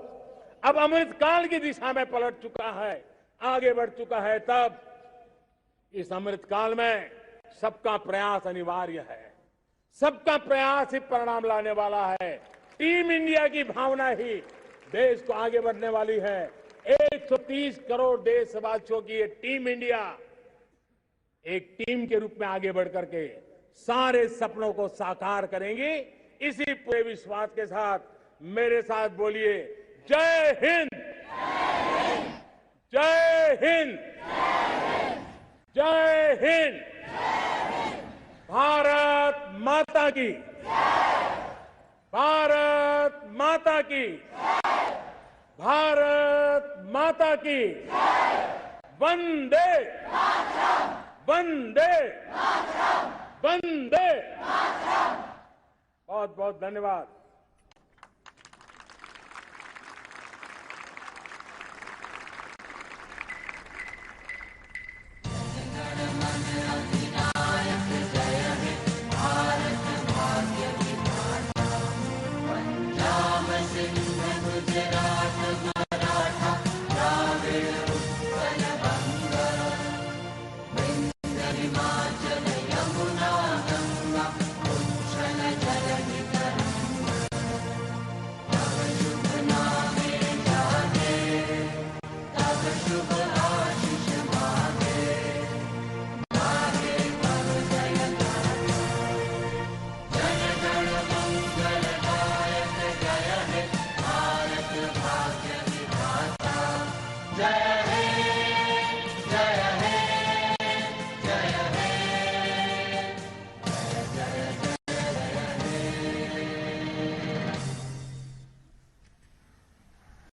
अब अमृत काल की दिशा में पलट चुका है, आगे बढ़ चुका है। तब इस अमृत काल में सबका प्रयास अनिवार्य है, सबका प्रयास ही परिणाम लाने वाला है। टीम इंडिया की भावना ही देश को आगे बढ़ने वाली है। 130 करोड़ देशवासियों की ये टीम इंडिया एक टीम के रूप में आगे बढ़ करके सारे सपनों को साकार करेंगे। इसी पूरे विश्वास के साथ मेरे साथ बोलिए, जय हिंद, जय हिंद, जय हिंद। भारत माता की, भारत माता की, भारत माता की। वंदे वंदे वंदे। बहुत बहुत धन्यवाद। जय